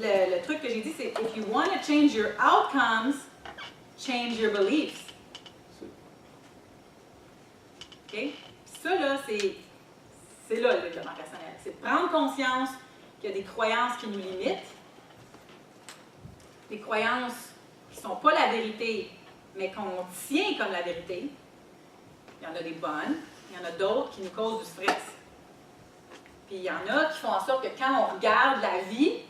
le truc que j'ai dit, c'est « If you want to change your outcomes, change your beliefs ». OK? Ça, là, c'est là le développement personnel. C'est prendre conscience qu'il y a des croyances qui nous limitent, des croyances qui ne sont pas la vérité, mais qu'on tient comme la vérité. Il y en a des bonnes, il y en a d'autres qui nous causent du stress. Puis il y en a qui font en sorte que quand on regarde la vie,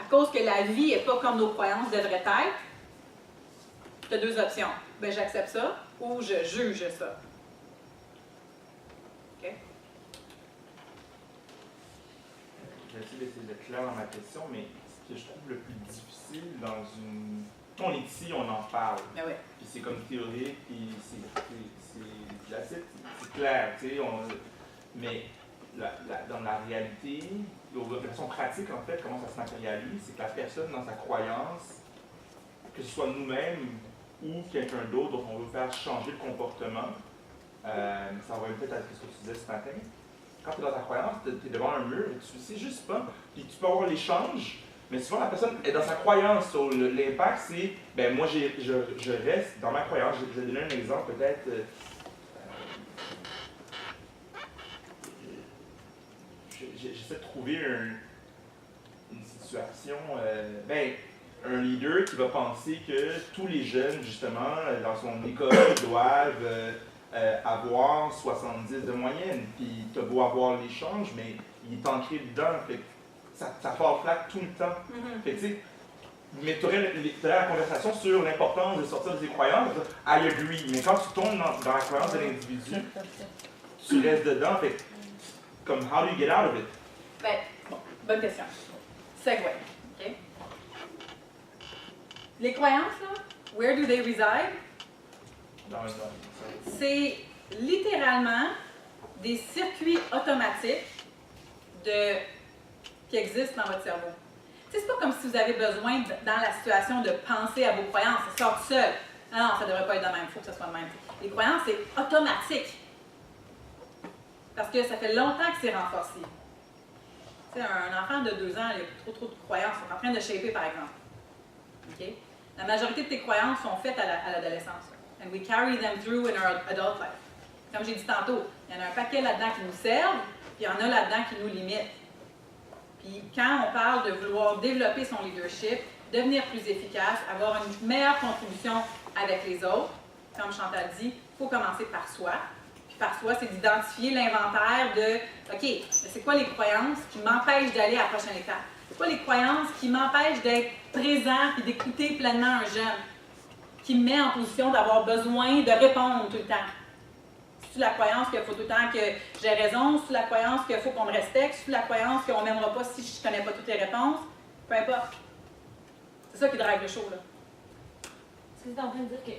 à cause que la vie n'est pas comme nos croyances devraient être, tu as 2 options. Ben, j'accepte ça ou je juge ça. Je vais essayer d'être clair dans ma question, mais ce que je trouve le plus difficile dans une... On est ici, on en parle. Ah ouais. Puis c'est comme théorique, puis c'est clair, tu sais. Mais dans la réalité, de façon pratique, en fait, comment ça se matérialise, c'est que la personne, dans sa croyance, que ce soit nous-mêmes ou quelqu'un d'autre dont on veut faire changer le comportement, ça va peut-être à ce que tu disais ce matin. Quand tu es dans ta croyance, tu es devant un mur et tu sais juste pas. Puis tu peux avoir l'échange, mais souvent la personne est dans sa croyance. L'impact, c'est, ben moi je reste dans ma croyance. Je vais donner un exemple peut-être. J'essaie de trouver une situation. Ben, un leader qui va penser que tous les jeunes, justement, dans son école, doivent avoir 70 de moyenne. Puis tu as beau avoir l'échange, mais il est ancré dedans. Fait que ça part flat tout le temps. Fait que, tu sais, mais tu aurais la conversation sur l'importance de sortir de ses croyances. I agree. Mais quand tu tombes dans la croyance de l'individu, tu restes dedans. Fait que, comme, how do you get out of it? Ben, bon, bonne question. Segway. OK? Les croyances, là, where do they reside? C'est littéralement des circuits automatiques qui existent dans votre cerveau. C'est pas comme si vous avez besoin, dans la situation, de penser à vos croyances. Ça sort tout seul. Non, ça ne devrait pas être de même. Il faut que ça soit de même. Les croyances, c'est automatique. Parce que ça fait longtemps que c'est renforcé. Tu sais, un enfant de 2 ans, il a trop de croyances. Il est en train de shaper, par exemple. OK? La majorité de tes croyances sont faites à l'adolescence. And we carry them through in our adult life. Comme j'ai dit tantôt, il y en a un paquet là-dedans qui nous servent, puis il y en a là-dedans qui nous limitent. Puis quand on parle de vouloir développer son leadership, devenir plus efficace, avoir une meilleure contribution avec les autres, comme Chantal dit, il faut commencer par soi. Puis par soi, c'est d'identifier l'inventaire de « OK, c'est quoi les croyances qui m'empêchent d'aller à la prochaine étape? C'est quoi les croyances qui m'empêchent d'être présent et d'écouter pleinement un jeune? Qui me met en position d'avoir besoin de répondre tout le temps? C'est-tu la croyance qu'il faut tout le temps que j'ai raison? C'est-tu la croyance qu'il faut qu'on me respecte? C'est-tu la croyance qu'on ne m'aimera pas si je ne connais pas toutes les réponses? Peu importe. C'est ça qui drive le show, là. Est-ce que tu es en train de dire que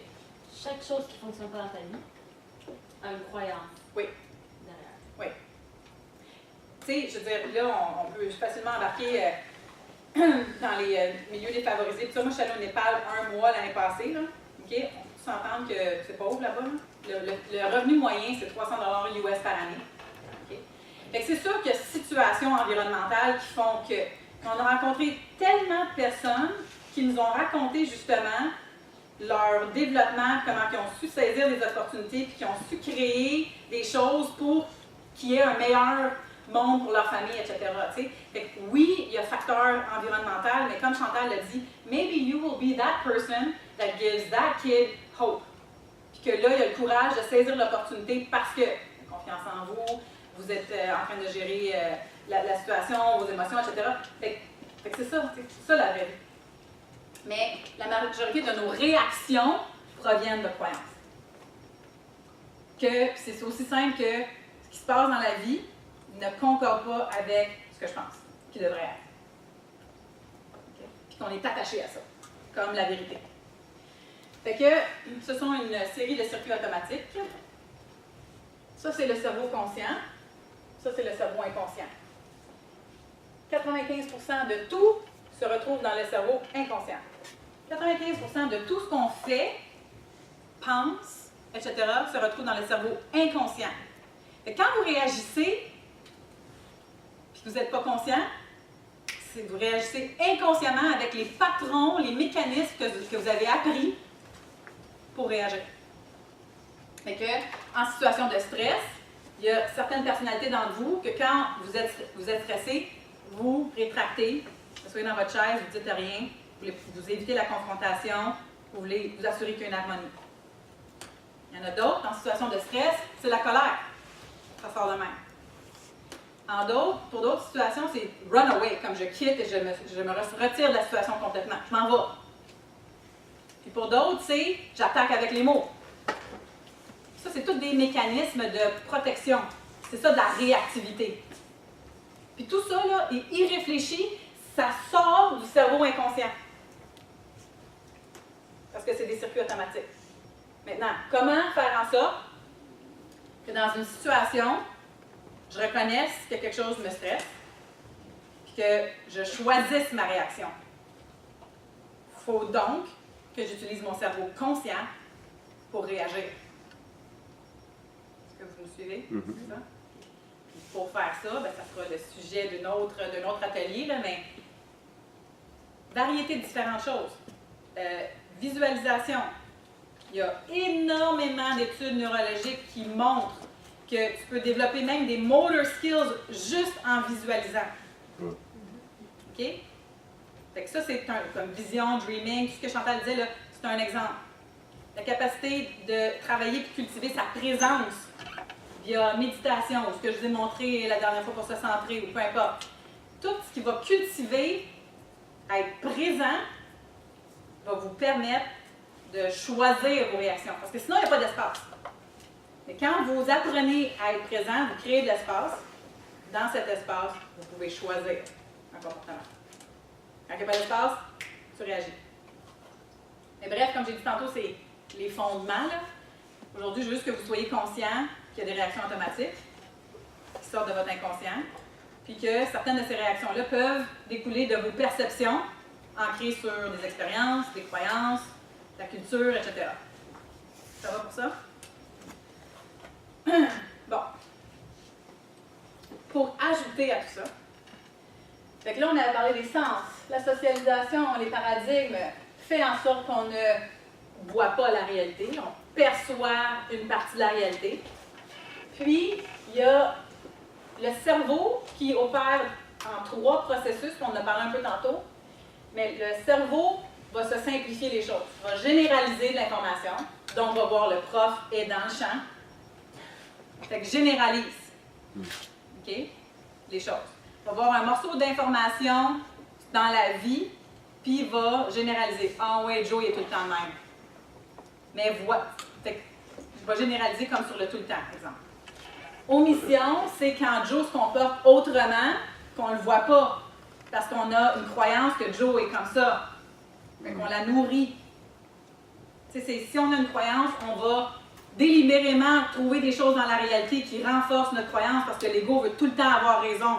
chaque chose qui ne fonctionne pas dans ta vie a une croyance? Oui. Derrière. Oui. Tu sais, je veux dire, là, on peut facilement embarquer dans les milieux défavorisés. Puis ça, moi, je suis allée au Népal 1 mois l'année passée, là. OK? On peut s'entendre que c'est pauvre là-bas, là. Le revenu moyen, c'est 300 $ US par année. Okay? Fait que c'est sûr qu'il y a situations environnementales qui font qu'on a rencontré tellement de personnes qui nous ont raconté justement leur développement, comment ils ont su saisir des opportunités, puis qui ont su créer des choses pour qu'il y ait un meilleur monde pour leur famille, etc. T'sais? Fait que oui, il y a facteur environnemental, mais comme Chantal l'a dit, maybe you will be that person that gives that kid hope. Puis que là, il y a le courage de saisir l'opportunité parce que confiance en vous, vous êtes en train de gérer la situation, vos émotions, etc. Fait que c'est ça la vraie vie. Mais la majorité de nos réactions proviennent de croyances. Que c'est aussi simple que ce qui se passe dans la vie ne concorde pas avec ce que je pense qu'il devrait être. Okay? Puis qu'on est attaché à ça, comme la vérité. Fait que ce sont une série de circuits automatiques. Ça, c'est le cerveau conscient. Ça, c'est le cerveau inconscient. 95% de tout se retrouve dans le cerveau inconscient. 95% de tout ce qu'on fait, pense, etc., se retrouve dans le cerveau inconscient. Et quand vous réagissez, puis que vous n'êtes pas conscient, c'est que vous réagissez inconsciemment avec les patrons, les mécanismes que vous avez appris pour réagir. Fait que, en situation de stress, il y a certaines personnalités d'entre vous que quand vous êtes stressé, vous rétractez, vous asseyez dans votre chaise, vous ne dites rien, vous évitez la confrontation, vous voulez vous assurer qu'il y a une harmonie. Il y en a d'autres, en situation de stress, c'est la colère. Ça sort de même. Pour d'autres situations, c'est run away, comme je quitte et je me retire de la situation complètement. Je m'en vais. Puis pour d'autres, c'est j'attaque avec les mots. Ça, c'est tous des mécanismes de protection. C'est ça de la réactivité. Puis tout ça, là, est irréfléchi, ça sort du cerveau inconscient. Parce que c'est des circuits automatiques. Maintenant, comment faire en sorte que dans une situation, je reconnaisse que quelque chose me stresse, puis que je choisisse ma réaction? Il faut donc que j'utilise mon cerveau conscient pour réagir. Est-ce que vous me suivez? C'est ça? Puis pour faire ça, bien, ça sera le sujet d'un autre atelier, là, mais variété de différentes choses. Visualisation. Il y a énormément d'études neurologiques qui montrent que tu peux développer même des motor skills juste en visualisant. OK? Fait Fait que ça, c'est comme vision, dreaming, tout ce que Chantal disait, là, c'est un exemple. La capacité de travailler et cultiver sa présence via méditation, ou ce que je vous ai montré la dernière fois pour se centrer, ou peu importe. Tout ce qui va cultiver à être présent va vous permettre de choisir vos réactions. Parce que sinon, il n'y a pas d'espace. Mais quand vous apprenez à être présent, vous créez de l'espace. Dans cet espace, vous pouvez choisir un comportement. Quand il n'y a pas d'espace, tu réagis. Mais bref, comme j'ai dit tantôt, c'est les fondements. Aujourd'hui, je veux juste que vous soyez conscient qu'il y a des réactions automatiques qui sortent de votre inconscient, puis que certaines de ces réactions-là peuvent découler de vos perceptions ancrées sur des expériences, des croyances, la culture, etc. Ça va pour ça? Bon. Pour ajouter à tout ça, fait que là, on avait parlé des sens. La socialisation, les paradigmes, fait en sorte qu'on ne voit pas la réalité, on perçoit une partie de la réalité. Puis, il y a le cerveau qui opère en 3 processus, on en a parlé un peu tantôt, mais le cerveau va se simplifier les choses, va généraliser de l'information, donc on va voir le prof est dans le champ. Fait que généralise, OK, les choses. Il va voir un morceau d'information dans la vie, puis il va généraliser. Ah ouais, Joe, il est tout le temps le même. Mais fait que je vais généraliser comme sur le tout le temps, par exemple. Omission, c'est quand Joe se comporte autrement, qu'on ne le voit pas, parce qu'on a une croyance que Joe est comme ça. Fait qu'on la nourrit. Si on a une croyance, on va délibérément trouver des choses dans la réalité qui renforcent notre croyance parce que l'ego veut tout le temps avoir raison.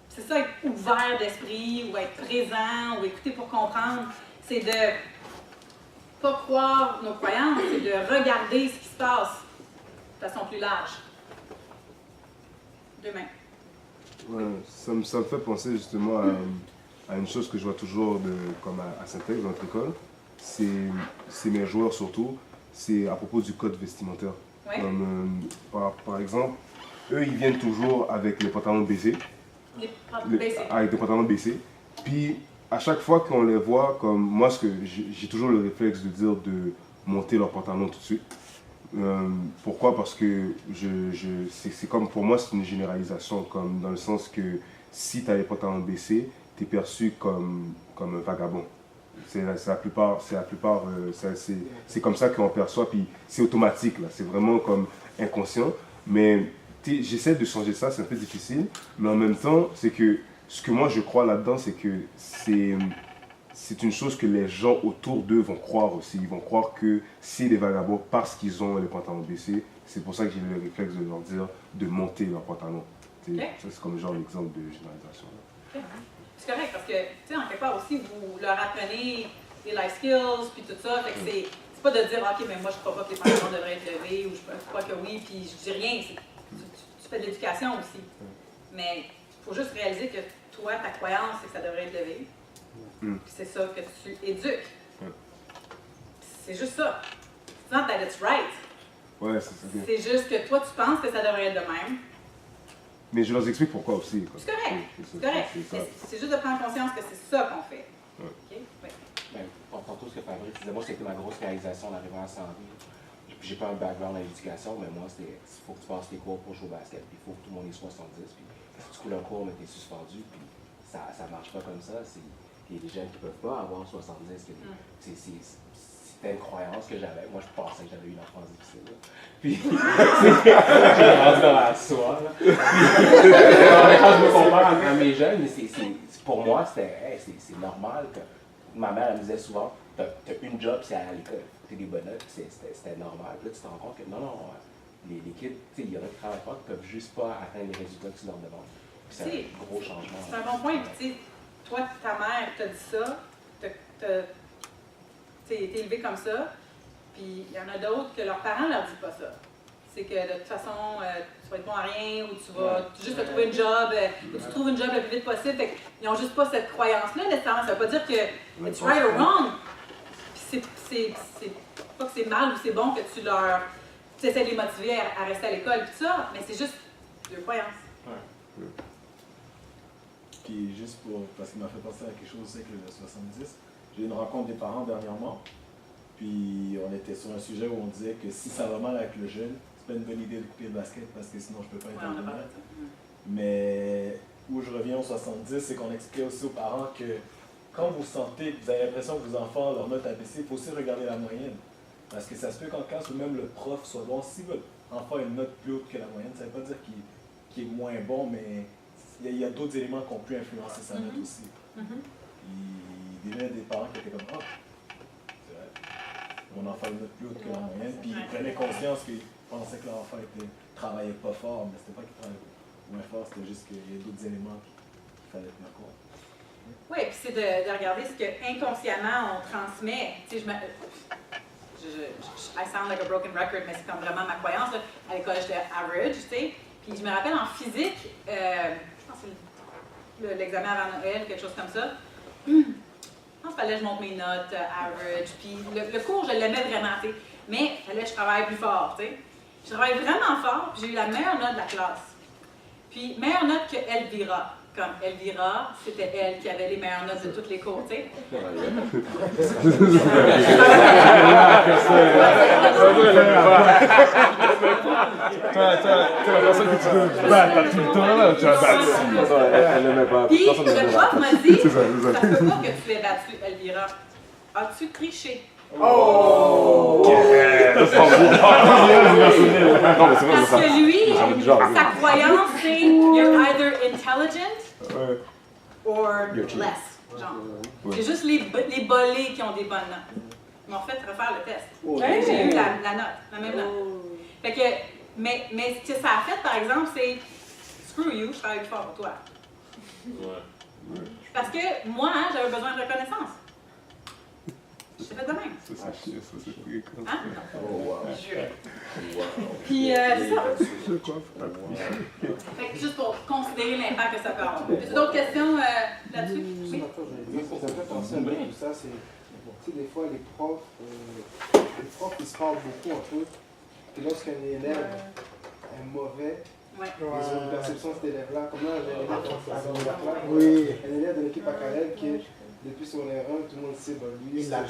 C'est ça, être ouvert d'esprit, ou être présent, ou écouter pour comprendre. C'est de pas croire nos croyances, c'est de regarder ce qui se passe de façon plus large. Demain. Ouais, ça me fait penser justement à une chose que je vois toujours comme à Saint-Ex, dans notre école. C'est mes joueurs surtout, c'est à propos du code vestimentaire. Ouais. Par exemple, eux, ils viennent toujours avec les pantalons baissés. Avec des pantalons baissés. Puis, à chaque fois qu'on les voit, comme moi, j'ai toujours le réflexe de dire de monter leurs pantalons tout de suite. Pourquoi? Parce que c'est comme, pour moi, c'est une généralisation, comme dans le sens que si tu as les pantalons baissés, tu es perçu comme un vagabond. C'est comme ça qu'on perçoit, puis c'est automatique, là, c'est vraiment comme inconscient. Mais j'essaie de changer ça, c'est un peu difficile, mais en même temps, c'est que ce que moi je crois là-dedans, c'est que c'est une chose que les gens autour d'eux vont croire aussi. Ils vont croire que c'est des vagabonds parce qu'ils ont les pantalons baissés. C'est pour ça que j'ai le réflexe de leur dire de monter leurs pantalons. Okay. Ça, c'est comme genre l'exemple de généralisation. Okay. C'est correct parce que, tu sais, en quelque part aussi, vous leur apprenez les life skills puis tout ça. Fait que c'est pas de dire, OK, mais moi je crois pas que les pantalons devraient être levés ou je crois que oui, puis je dis rien. Tu fais de l'éducation aussi. Mais il faut juste réaliser que toi, ta croyance, c'est que ça devrait être levé. Puis c'est ça que tu éduques. C'est juste ça. It's not that it's right. Ouais, c'est C'est juste que toi, tu penses que ça devrait être de même. Mais je leur explique pourquoi aussi. C'est correct. C'est correct. C'est juste de prendre conscience que c'est ça qu'on fait. Ouais. OK? Oui. Ben, tantôt, ce que Fabrice disait, moi, c'était ma grosse réalisation en arrivant à Saint-Louis. Puis j'ai pas un background en éducation, mais moi, il faut que tu passes tes cours pour jouer au basket, puis il faut que tout le monde ait 70, puis si tu coules un cours, mais t'es suspendu, puis ça marche pas comme ça. Il y a des gens qui peuvent pas avoir 70. C'était une croyance que j'avais. Moi, je pensais que j'avais eu une enfance difficile. Puis, j'ai rendu dans la soie. Quand je me compare à mes jeunes, pour moi, c'est normal que ma mère elle me disait souvent, t'as une job, c'est aller à l'école. T'as des bonnes notes, c'était normal. Puis là, tu te rends compte que non, les kids, il y en a qui travaillent pas, qui peuvent juste pas atteindre les résultats que tu leur demandes. Puis c'est un gros changement. C'est un bon point. Puis, toi, ta mère t'a dit ça, t'es élevé comme ça, puis il y en a d'autres que leurs parents leur disent pas ça. C'est que de toute façon, tu vas être bon à rien, ou tu vas juste te trouver une job, ou tu trouves une job le plus vite possible. Fait qu'ils n'ont juste pas cette croyance-là nécessairement. Ça ne veut pas dire que it's right or wrong. Puis c'est pas que c'est mal ou c'est bon que tu essaies de les motiver à rester à l'école, puis ça, mais c'est juste deux croyances. Ouais. Puis juste parce qu'il m'a fait penser à quelque chose aussi avec le 70, j'ai eu une rencontre des parents dernièrement. Puis on était sur un sujet où on disait que si ça va mal avec le jeune, c'est pas une bonne idée de couper le basket parce que sinon je peux pas intervenir. Mais où je reviens au 70, c'est qu'on expliquait aussi aux parents que quand vous sentez que vous avez l'impression que vos enfants, leur note a baissé, il faut aussi regarder la moyenne. Parce que ça se peut qu'en classe ou même le prof soit bon. Si votre enfant a une note plus haute que la moyenne, ça ne veut pas dire qu'il est moins bon, mais il y a d'autres éléments qui ont pu influencer sa note aussi. Il y avait des parents qui étaient comme « Ah, c'est vrai, mon enfant a une note plus haute que la moyenne », puis ils prenaient conscience qu'ils pensaient que leur enfant travaillait pas fort, mais c'était pas qu'il travaillait moins fort, c'était juste qu'il y a d'autres éléments qu'il fallait tenir compte. Oui, puis c'est de regarder ce que inconsciemment on transmet. Tu sais, I sound like a broken record, mais c'est comme vraiment ma croyance. Là. À l'école, j'étais average, tu sais. Puis je me rappelle en physique, je pense que c'est l'examen avant Noël, quelque chose comme ça. Je pense qu'il fallait que je monte mes notes average. Puis le cours, je l'aimais vraiment, tu sais. Mais il fallait que je travaille plus fort, tu sais. Je travaillais vraiment fort, puis j'ai eu la meilleure note de la classe. Puis meilleure note que Elvira. Comme Elvira, c'était elle qui avait les meilleures notes de toutes les cours, tu sais. Puis le prof m'a dit, ça ne peut pas que tu aies battu Elvira. As-tu triché? Oh! Parce que lui, sa croyance, c'est you're either intelligent or less. Genre. C'est juste les bolés qui ont des bonnes notes. Ils m'ont fait refaire le test. J'ai eu la note, la même note. Fait que, mais ce que ça a fait, par exemple, c'est screw you, je travaille plus fort pour toi. Parce que moi, j'avais besoin de reconnaissance. Je fait de même. Ça, c'est chier, ça, c'est plus école. Hein? Oh, wow. Puis, c'est ça. Fait que juste pour considérer l'impact que ça peut avoir. As-tu d'autres questions là-dessus? Oui. Ça me fait penser un peu tout ça, c'est, tu sais, des fois, les profs, ils se parlent beaucoup entre eux. Et lorsqu'un élève est mauvais, ils ont une perception de cet élève-là. Comme là, j'ai un élève un élève de l'équipe à Calais qui depuis son erreur, tout le monde sait, bah, lui, c'est là,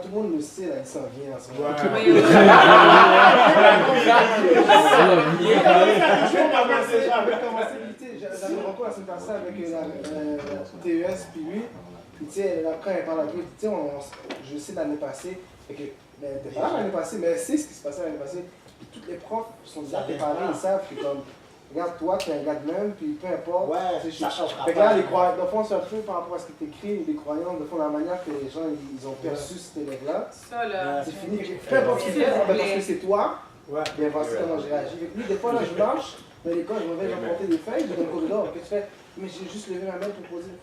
tout le monde le sait, là, il s'en vient en ce moment. J'avais rencontré la semaine passée avec la TES, puis lui, puis tu sais, après, elle parle avec lui, tu sais, je sais l'année passée, et que, elle n'était pas là l'année passée, mais elle sait ce qui se passait l'année passée. Puis tous les profs sont déjà préparés, ils savent que comme, regarde, toi, tu es un gars de même, puis peu importe. Ça changera pas. Là, les croyances, de fond, c'est un peu par rapport à ce qui est écrit, les croyances, de fond, la manière que les gens ils ont perçu cet élève-là. Ça, là. C'est fini. Peu importe ce qu'il fait, parce que c'est toi, bien, voici comment j'ai réagi. Lui, des fois, là, je marche dans l'école, je me vais emporter des feuilles, je vais dans le corridor, qu'est-ce que tu fais? Mais j'ai juste levé ma main pour poser.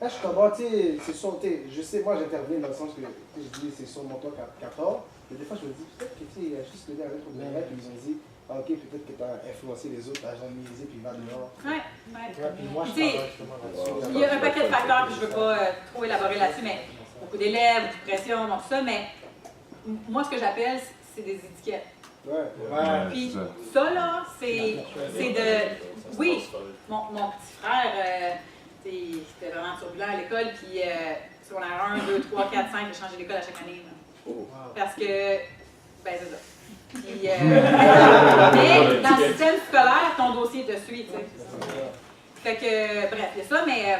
Là, je suis comme, tu sais, c'est sur, je sais, moi, j'interviens dans le sens que, je dis, c'est sur mon toit 14, mais des fois, je me dis, peut-être que, tu sais, il a juste levé la main pour de la puis ils ont dit, ah, ok, peut-être que tu as influencé les autres à généraliser puis il va dehors. Ouais. Puis moi, je il y a un paquet de facteurs, puis je ne veux pas trop élaborer là-dessus, mais beaucoup d'élèves, beaucoup de pression, donc tout ça, mais moi, ce que j'appelle, c'est des étiquettes. Puis ça, là, c'est de... Oui, mon petit frère, c'était vraiment turbulent à l'école, puis secondaire 1, 2, 3, 4, 5, j'ai changé d'école à chaque année. Parce que, ben c'est ça. Puis, mais dans le système scolaire, ton dossier te suit, tu sais. Fait que, bref, il y a ça, mais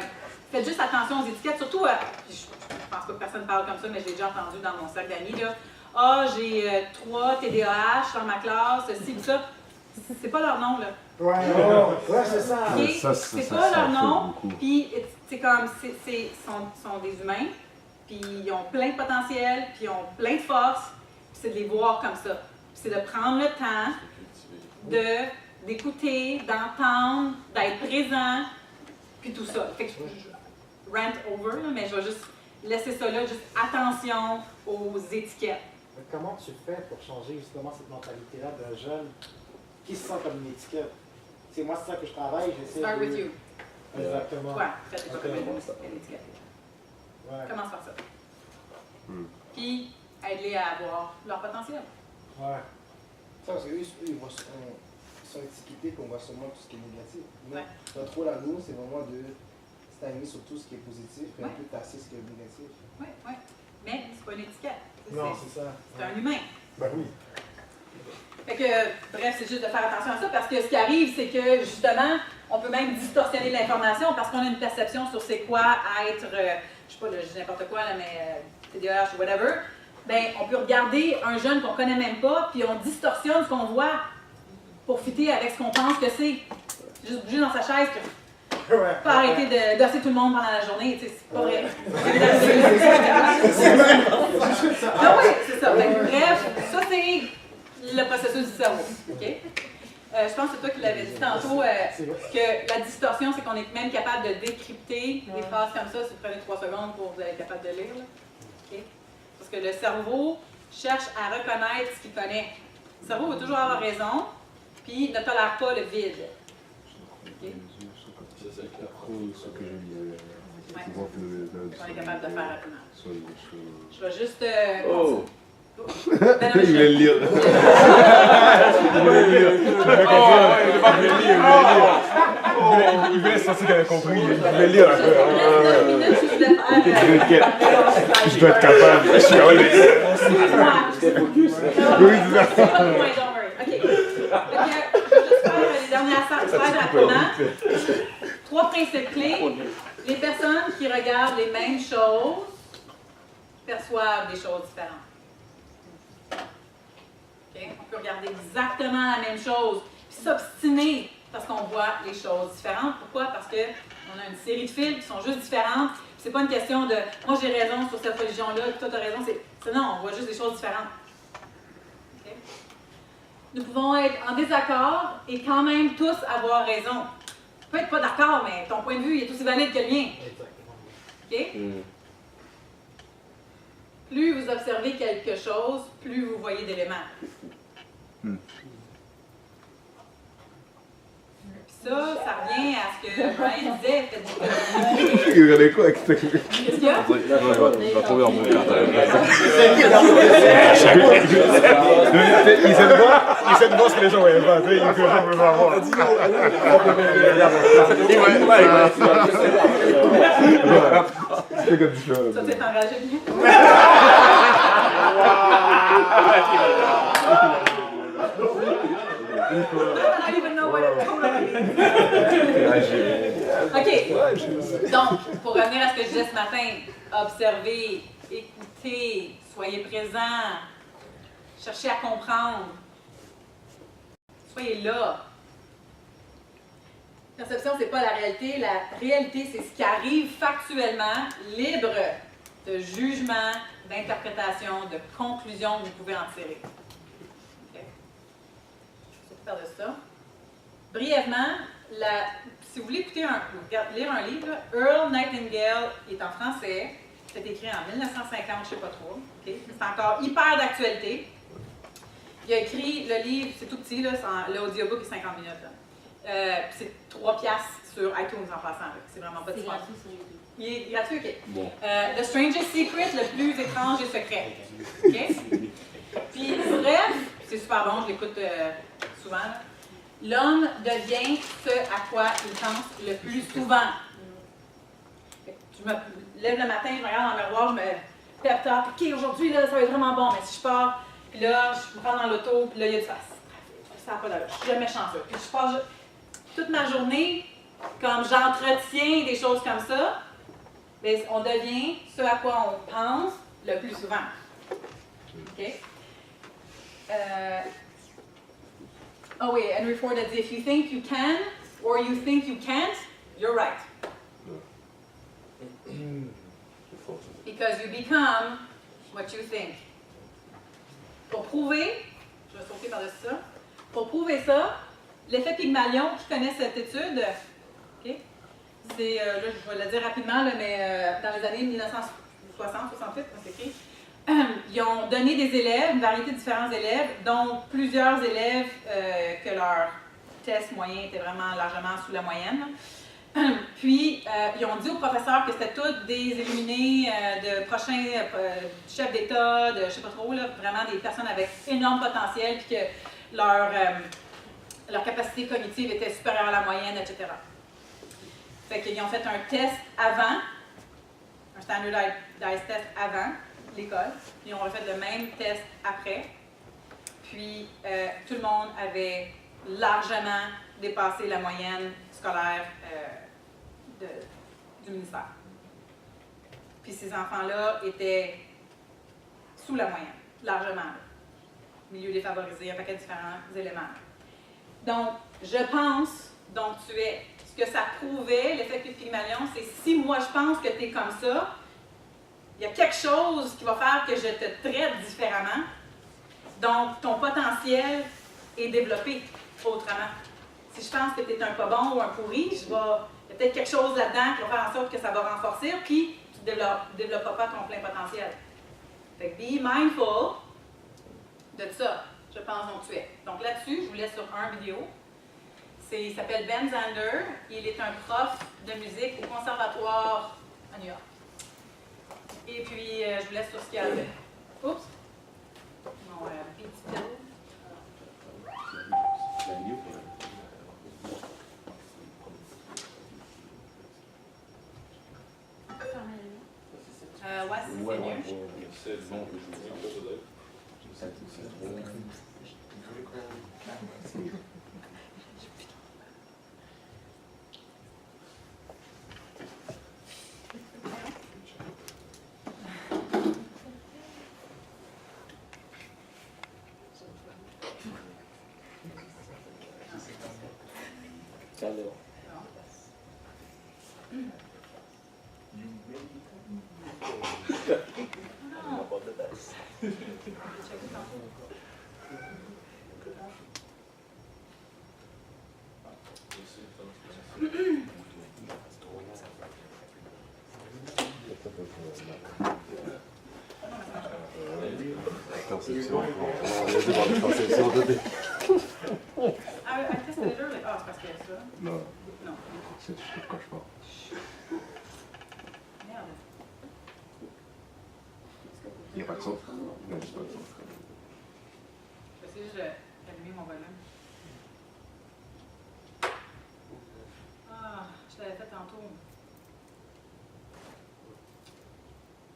faites juste attention aux étiquettes, surtout, je pense pas que personne parle comme ça, mais j'ai déjà entendu dans mon cercle d'amis, là. Ah, j'ai 3 TDAH dans ma classe, ci, ça. C'est pas leur nom, là. C'est ça. C'est pas leur nom, puis c'est comme, sont des humains, puis ils ont plein de potentiel, puis ils ont plein de force, puis c'est de les voir comme ça. C'est de prendre le temps d'écouter, d'entendre, d'être présent, puis tout ça. Fait que je rant over, là, mais je vais juste laisser ça là, juste attention aux étiquettes. Comment tu fais pour changer justement cette mentalité-là d'un jeune qui se sent comme une étiquette? C'est moi, c'est ça que je travaille, j'essaie Start with you. Exactement. Ouais, faites-toi comme une étiquette. Commence par ça. Puis, aide-les à avoir leur potentiel. Ça, parce qu'eux, ils sont étiquetés qu'on voit seulement tout ce qui est négatif. Notre rôle à nous, c'est vraiment de t'alignes sur tout ce qui est positif, et un peu tasser ce qui est négatif. Oui, oui. Mais c'est pas une étiquette. Non, c'est ça. C'est un humain. Ben oui. Fait que, bref, c'est juste de faire attention à ça, parce que ce qui arrive, c'est que, justement, on peut même distorsionner l'information parce qu'on a une perception sur c'est quoi être, je sais pas, là, je dis n'importe quoi, là, mais TDAH ou whatever. Ben, on peut regarder un jeune qu'on connaît même pas, puis on distorsionne ce qu'on voit pour fitter avec ce qu'on pense que c'est. Juste bouger dans sa chaise, puis pas arrêter de d'osser tout le monde pendant la journée, tu sais, c'est pas vrai. Ah oui, c'est ça. Fait que, bref, ça c'est le processus du cerveau. Okay? Je pense que c'est toi qui l'avais dit tantôt, que la distorsion, c'est qu'on est même capable de décrypter des phrases comme ça. Si vous prenez 3 secondes pour vous être capable de lire. Là. Okay? Parce que le cerveau cherche à reconnaître ce qu'il connaît. Le cerveau veut toujours avoir raison, puis ne tolère pas le vide. Okay? C'est ça que je lis. On est capable de faire rapidement. Je vais juste... Oh! Ben non, Il voulait le lire. Il voulait le lire. Il voulait sentir qu'il avait compris. Il voulait lire un peu. Je dois être capable. Je suis capable. Oui, c'est ça. OK. Je vais juste faire les dernières slides rapidement. 3 principes clés. Les personnes qui regardent les mêmes choses perçoivent des choses différentes. Okay? On peut regarder exactement la même chose, puis s'obstiner parce qu'on voit les choses différentes. Pourquoi? Parce qu'on a une série de fils qui sont juste différentes. C'est pas une question de « moi j'ai raison sur cette religion-là, puis toi tu as raison ». C'est non, on voit juste des choses différentes. Okay? Nous pouvons être en désaccord et quand même tous avoir raison. Tu peux être pas d'accord, mais ton point de vue il est aussi valide que le mien. Okay? Plus vous observez quelque chose, plus vous voyez d'éléments. Puis ça revient à ce que Brian disait. Il regardait quoi avec ça? Qu'est-ce qu'il y a? Il va trouver en bon cadre. Il essaie de voir ce que les gens voyaient pas. Il peut pas voir. C'est comme ça. Ça t'est enragé de lui? I don't even know what it's OK. Donc, pour revenir à ce que je disais ce matin, observez, écoutez, soyez présents, cherchez à comprendre, soyez là. Perception, c'est pas la réalité. La réalité, c'est ce qui arrive factuellement, libre de jugement, d'interprétation, de conclusion que vous pouvez en tirer. Okay. Je vais faire de ça. Brièvement, si vous voulez écouter lire un livre, là, Earl Nightingale est en français. C'est écrit en 1950, je ne sais pas trop. Okay. C'est encore hyper d'actualité. Il a écrit le livre, c'est tout petit, l'audiobook est 50 minutes. Là. C'est 3$ sur iTunes en passant. C'est vraiment pas différent. Il est gratuit, OK. Bon. The Strangest Secret, le plus étrange et secret. OK? Puis, bref, c'est super bon, je l'écoute souvent. L'homme devient ce à quoi il pense le plus souvent. Je me lève le matin, je me regarde dans le miroir, je me pep talk. OK, aujourd'hui, là, ça va être vraiment bon. Mais si je pars, puis là, je me prends dans l'auto, puis là, il y a du trafic. Ça n'a pas d'allure. Je suis jamais chanceux. Puis je passe toute ma journée, comme j'entretiens des choses comme ça, bien, on devient ce à quoi on pense le plus souvent. OK? Oh oui, Henry Ford a dit, if you think you can or you think you can't, you're right. Because you become what you think. Pour prouver, je vais sauter par-dessus ça, pour prouver ça, l'effet Pygmalion, qui connaît cette étude, okay, c'est, là, je vais le dire rapidement, là, mais dans les années 1960-68, c'est écrit, ils ont donné des élèves, une variété de différents élèves, dont plusieurs élèves que leur test moyen était vraiment largement sous la moyenne. Puis, ils ont dit aux professeurs que c'était tous des illuminés de prochains chefs d'État, de je sais pas trop, là, vraiment des personnes avec énorme potentiel, puis que leur capacité cognitive était supérieure à la moyenne, etc. Fait qu'ils ont fait un test avant, un standardized test avant l'école, puis ils ont refait le même test après. Puis tout le monde avait largement dépassé la moyenne scolaire du ministère. Puis ces enfants-là étaient sous la moyenne, largement. Milieu défavorisé, un paquet de différents éléments. Donc, je pense, donc tu es, ce que ça prouvait, l'effet Pygmalion, c'est si moi je pense que tu es comme ça, il y a quelque chose qui va faire que je te traite différemment. Donc, ton potentiel est développé autrement. Si je pense que tu es un pas bon ou un pourri, il y a peut-être quelque chose là-dedans qui va faire en sorte que ça va renforcer, puis tu ne développeras pas ton plein potentiel. Fait que be mindful de ça, je pense, dont tu es. Donc là-dessus, je vous laisse sur un vidéo. Il s'appelle Ben Zander. Il est un prof de musique au conservatoire à New York. Et puis, je vous laisse sur ce qu'il y a à dire. Oups! Mon beat pill. Ouais, c'est mieux. C'est bon, je vous dis que peut-être. I tested it earlier. Ah, c'est parce qu'il y a ça. Non. Non. Je te coche pas. Merde. Il n'y a pas de son. Non, juste pas de son. Je vais essayer juste d'allumer mon volume. Ah, je l'avais fait tantôt.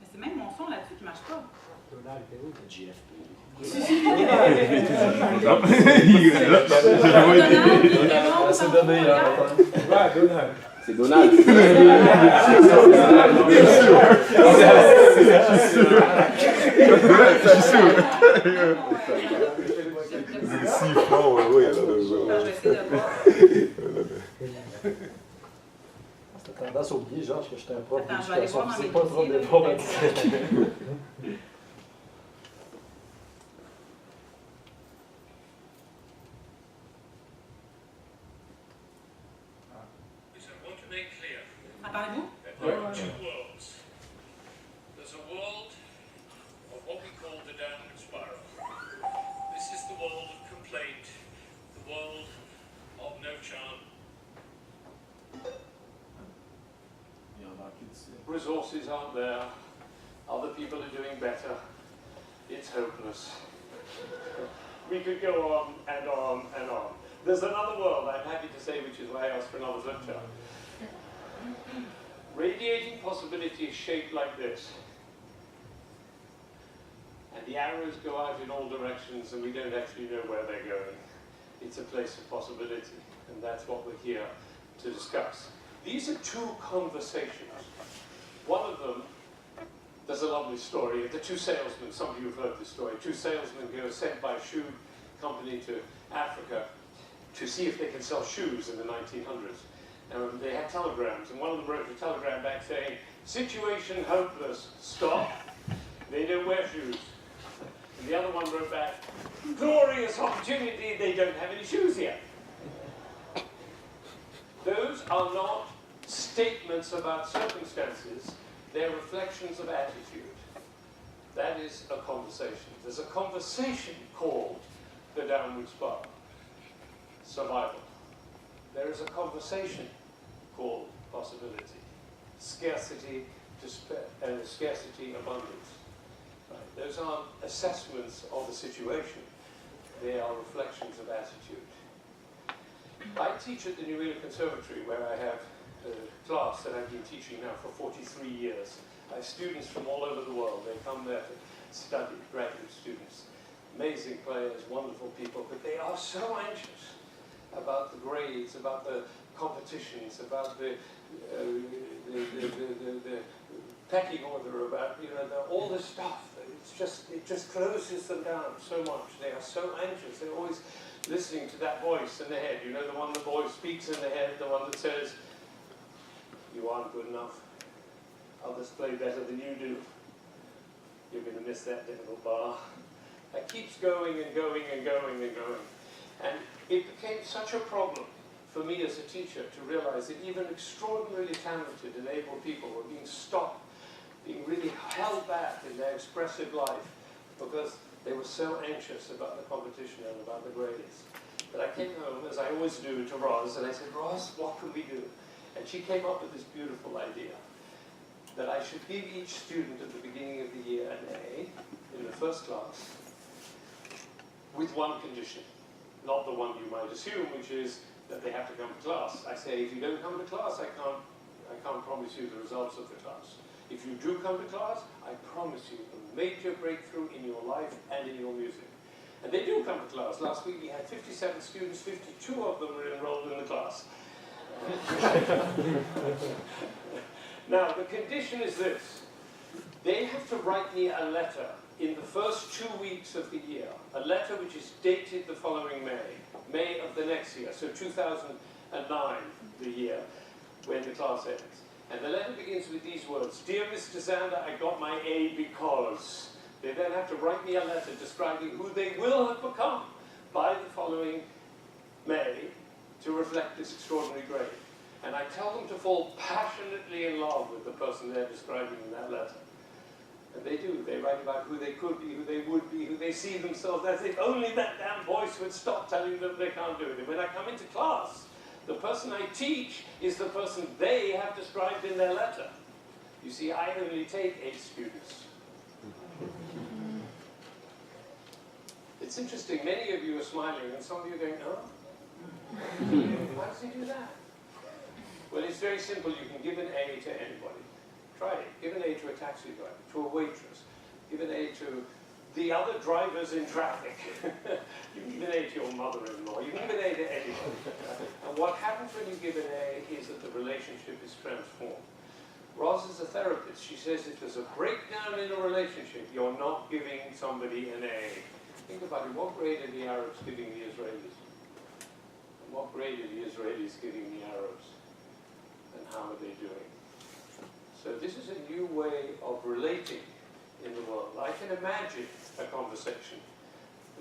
Mais c'est même mon son là-dessus qui ne marche pas. Donald, t'es où? GFP. C'est Donald. Ouais, Donald. C'est Donald. C'est si fort, oui, alors. Je vais essayer de voir. T'as tendance à oublier, Georges, que j'étais un prof Attends, je vais aller d'éducation voir dans mes physique, pas trop dossiers, d'informatique. Entendez-vous? There are two worlds. There's a world of what we call the downward spiral. This is the world of complaint, the world of no charm. Resources aren't there. Other people are doing better. It's hopeless. We could go on and on and on. There's another world, I'm happy to say, which is why I asked for another flip chart. Radiating possibility is shaped like this. And the arrows go out in all directions and we don't actually know where they're going. It's a place of possibility, and that's what we're here to discuss. These are two conversations. One of them, there's a lovely story of the two salesmen. Some of you have heard this story. Two salesmen go sent by a shoe company to Africa to see if they can sell shoes in the 1900s. And they had telegrams, and one of them wrote a telegram back saying, "Situation hopeless, stop. They don't wear shoes." And the other one wrote back, "Glorious opportunity, they don't have any shoes yet." Those are not statements about circumstances, they're reflections of attitude. That is a conversation. There's a conversation called the downward spiral. Survival. There is a conversation called possibility. Scarcity, despair, scarcity, abundance. Right. Those aren't assessments of the situation. They are reflections of attitude. I teach at the New England Conservatory, where I have class that I've been teaching now for 43 years. I have students from all over the world. They come there to study, graduate students. Amazing players, wonderful people, but they are so anxious about the grades, about the competitions, about the pecking order, about all this stuff. It just closes them down so much. They are so anxious. They're always listening to that voice in the head. You know, the one that always speaks in the head, the one that says, "You aren't good enough. Others play better than you do. You're going to miss that difficult bar." That keeps going and going and going and going. And it became such a problem for me as a teacher to realize that even extraordinarily talented and able people were being stopped, being really held back in their expressive life because they were so anxious about the competition and about the grades. But I came home, as I always do, to Roz, and I said, "Roz, what can we do?" And she came up with this beautiful idea, that I should give each student at the beginning of the year an A in the first class, with one condition, not the one you might assume, which is that they have to come to class. I say, if you don't come to class, I can't promise you the results of the class. If you do come to class, I promise you a major breakthrough in your life and in your music. And they do come to class. Last week we had 57 students, 52 of them were enrolled in the class. Now, the condition is this. They have to write me a letter in the first 2 weeks of the year, a letter which is dated the following May of the next year, so 2009, the year when the class ends. And the letter begins with these words: "Dear Mr. Zander, I got my A because." They then have to write me a letter describing who they will have become by the following May to reflect this extraordinary grade. And I tell them to fall passionately in love with the person they're describing in that letter. And they do. They write about who they could be, who they would be, who they see themselves as. If only that damn voice would stop telling them they can't do it. And when I come into class, the person I teach is the person they have described in their letter. You see, I only take 8 students. It's interesting, many of you are smiling, and some of you are going, "Oh, why does he do that?" Well, it's very simple. You can give an A to anybody. Try it. Give an A to a taxi driver, to a waitress. Give an A to the other drivers in traffic. You can give an A to your mother-in-law. You can give an A to anybody. And what happens when you give an A is that the relationship is transformed. Roz is a therapist. She says if there's a breakdown in a relationship, you're not giving somebody an A. Think about it. What grade are the Arabs giving the Israelis? And what grade are the Israelis giving the Arabs? And how are they doing? So this is a new way of relating in the world. I can imagine a conversation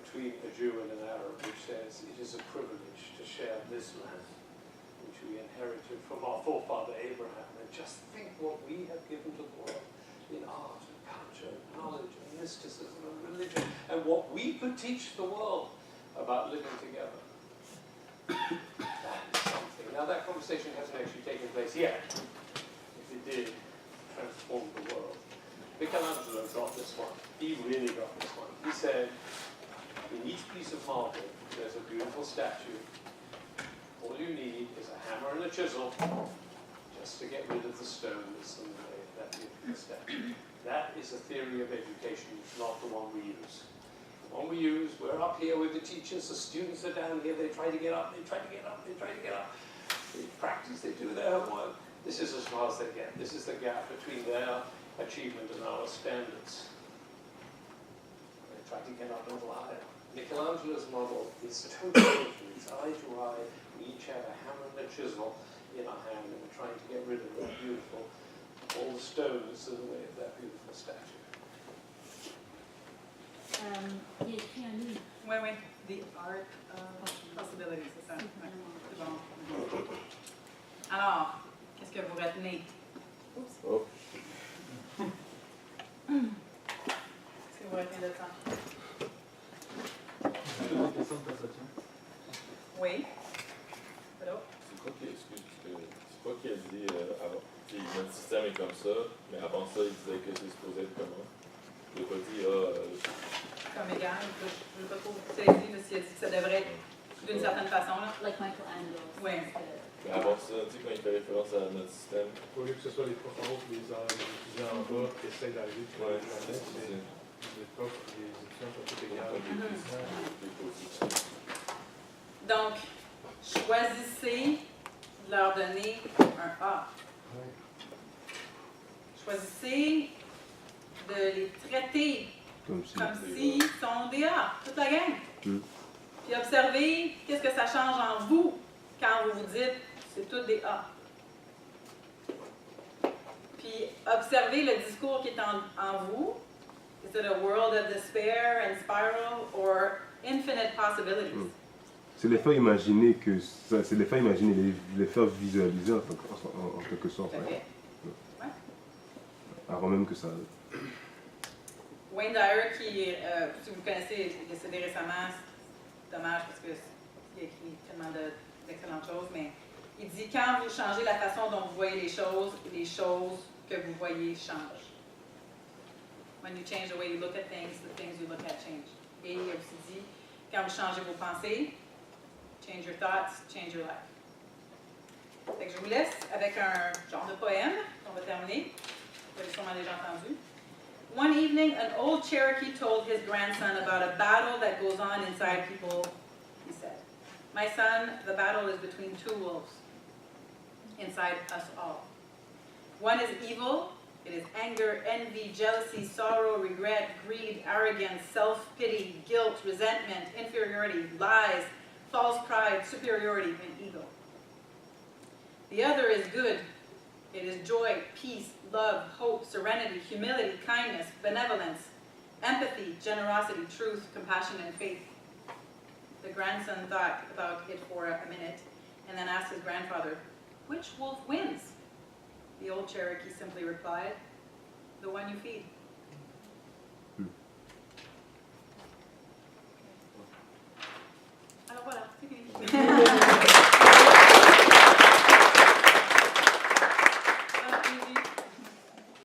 between a Jew and an Arab which says, "It is a privilege to share this land which we inherited from our forefather Abraham, and just think what we have given to the world in art and culture and knowledge and mysticism and religion, and what we could teach the world about living together." That is something. Now that conversation hasn't actually taken place yet. If it did, transform the world. Michelangelo got this one. He really got this one. He said, in each piece of marble, there's a beautiful statue. All you need is a hammer and a chisel just to get rid of the stone that's in the way of that beautiful statue. That is a theory of education, not the one we use. The one we use, we're up here with the teachers, the students are down here, they try to get up, they try to get up, they try to get up. They practice, they do their homework. This is as far as they get. This is the gap between their achievement and our standards. They try to get up a little higher. Michelangelo's model is totally different. It's eye to eye. We each have a hammer and a chisel in our hand, and we're trying to get rid of that beautiful, all the stones in the way of that beautiful statue. Il écrit un livre. Oui, oui. The Art of Possibility, c'est ça. Ouais, c'est bon. Alors, qu'est-ce que vous retenez? Oups. Oh. Qu'est-ce que vous retenez de ça? Oui. Allô? C'est quoi qu'il a dit avant? Notre système est comme ça, mais avant ça, il disait que c'est supposé être comment? Il n'a pas dit, Comme égal, je ne sais pas trop saisi, mais s'il a dit que ça devrait être d'une certaine façon. Là. Like Michelangelo. Ouais. Mais avant ça, tu sais, quand il fait référence à notre système. Au lieu que ce soit les profs en haut et les étudiants en bas qui essayent d'arriver sur la planète, c'est les profs et les étudiants sont tous égales. Donc, choisissez de leur donner un A. Choisissez de les traiter comme s'ils sont des A, toute la gang. Puis observez qu'est-ce que ça change en vous quand vous vous dites c'est tous des A. Puis observez le discours qui est en vous. Is it a world of despair and spiral or infinite possibilities? C'est les faire imaginer que ça, c'est les faire imaginer, les faire visualiser en quelque sorte. Ouais. Avant même que ça. Wayne Dyer, qui, si vous le connaissez, est décédé récemment, c'est dommage parce qu'il a écrit tellement d'excellentes choses, mais il dit quand vous changez la façon dont vous voyez les choses que vous voyez changent. When you change the way you look at things, the things you look at change. Et il a aussi dit quand vous changez vos pensées, change your thoughts, change your life. Fait que je vous laisse avec un genre de poème qu'on va terminer. Vous l'avez sûrement déjà entendu. One evening, an old Cherokee told his grandson about a battle that goes on inside people, he said. My son, the battle is between two wolves inside us all. One is evil. It is anger, envy, jealousy, sorrow, regret, greed, arrogance, self-pity, guilt, resentment, inferiority, lies, false pride, superiority, and ego. The other is good. It is joy, peace, love, hope, serenity, humility, kindness, benevolence, empathy, generosity, truth, compassion, and faith. The grandson thought about it for a minute and then asked his grandfather, "Which wolf wins?" The old Cherokee simply replied, "The one you feed."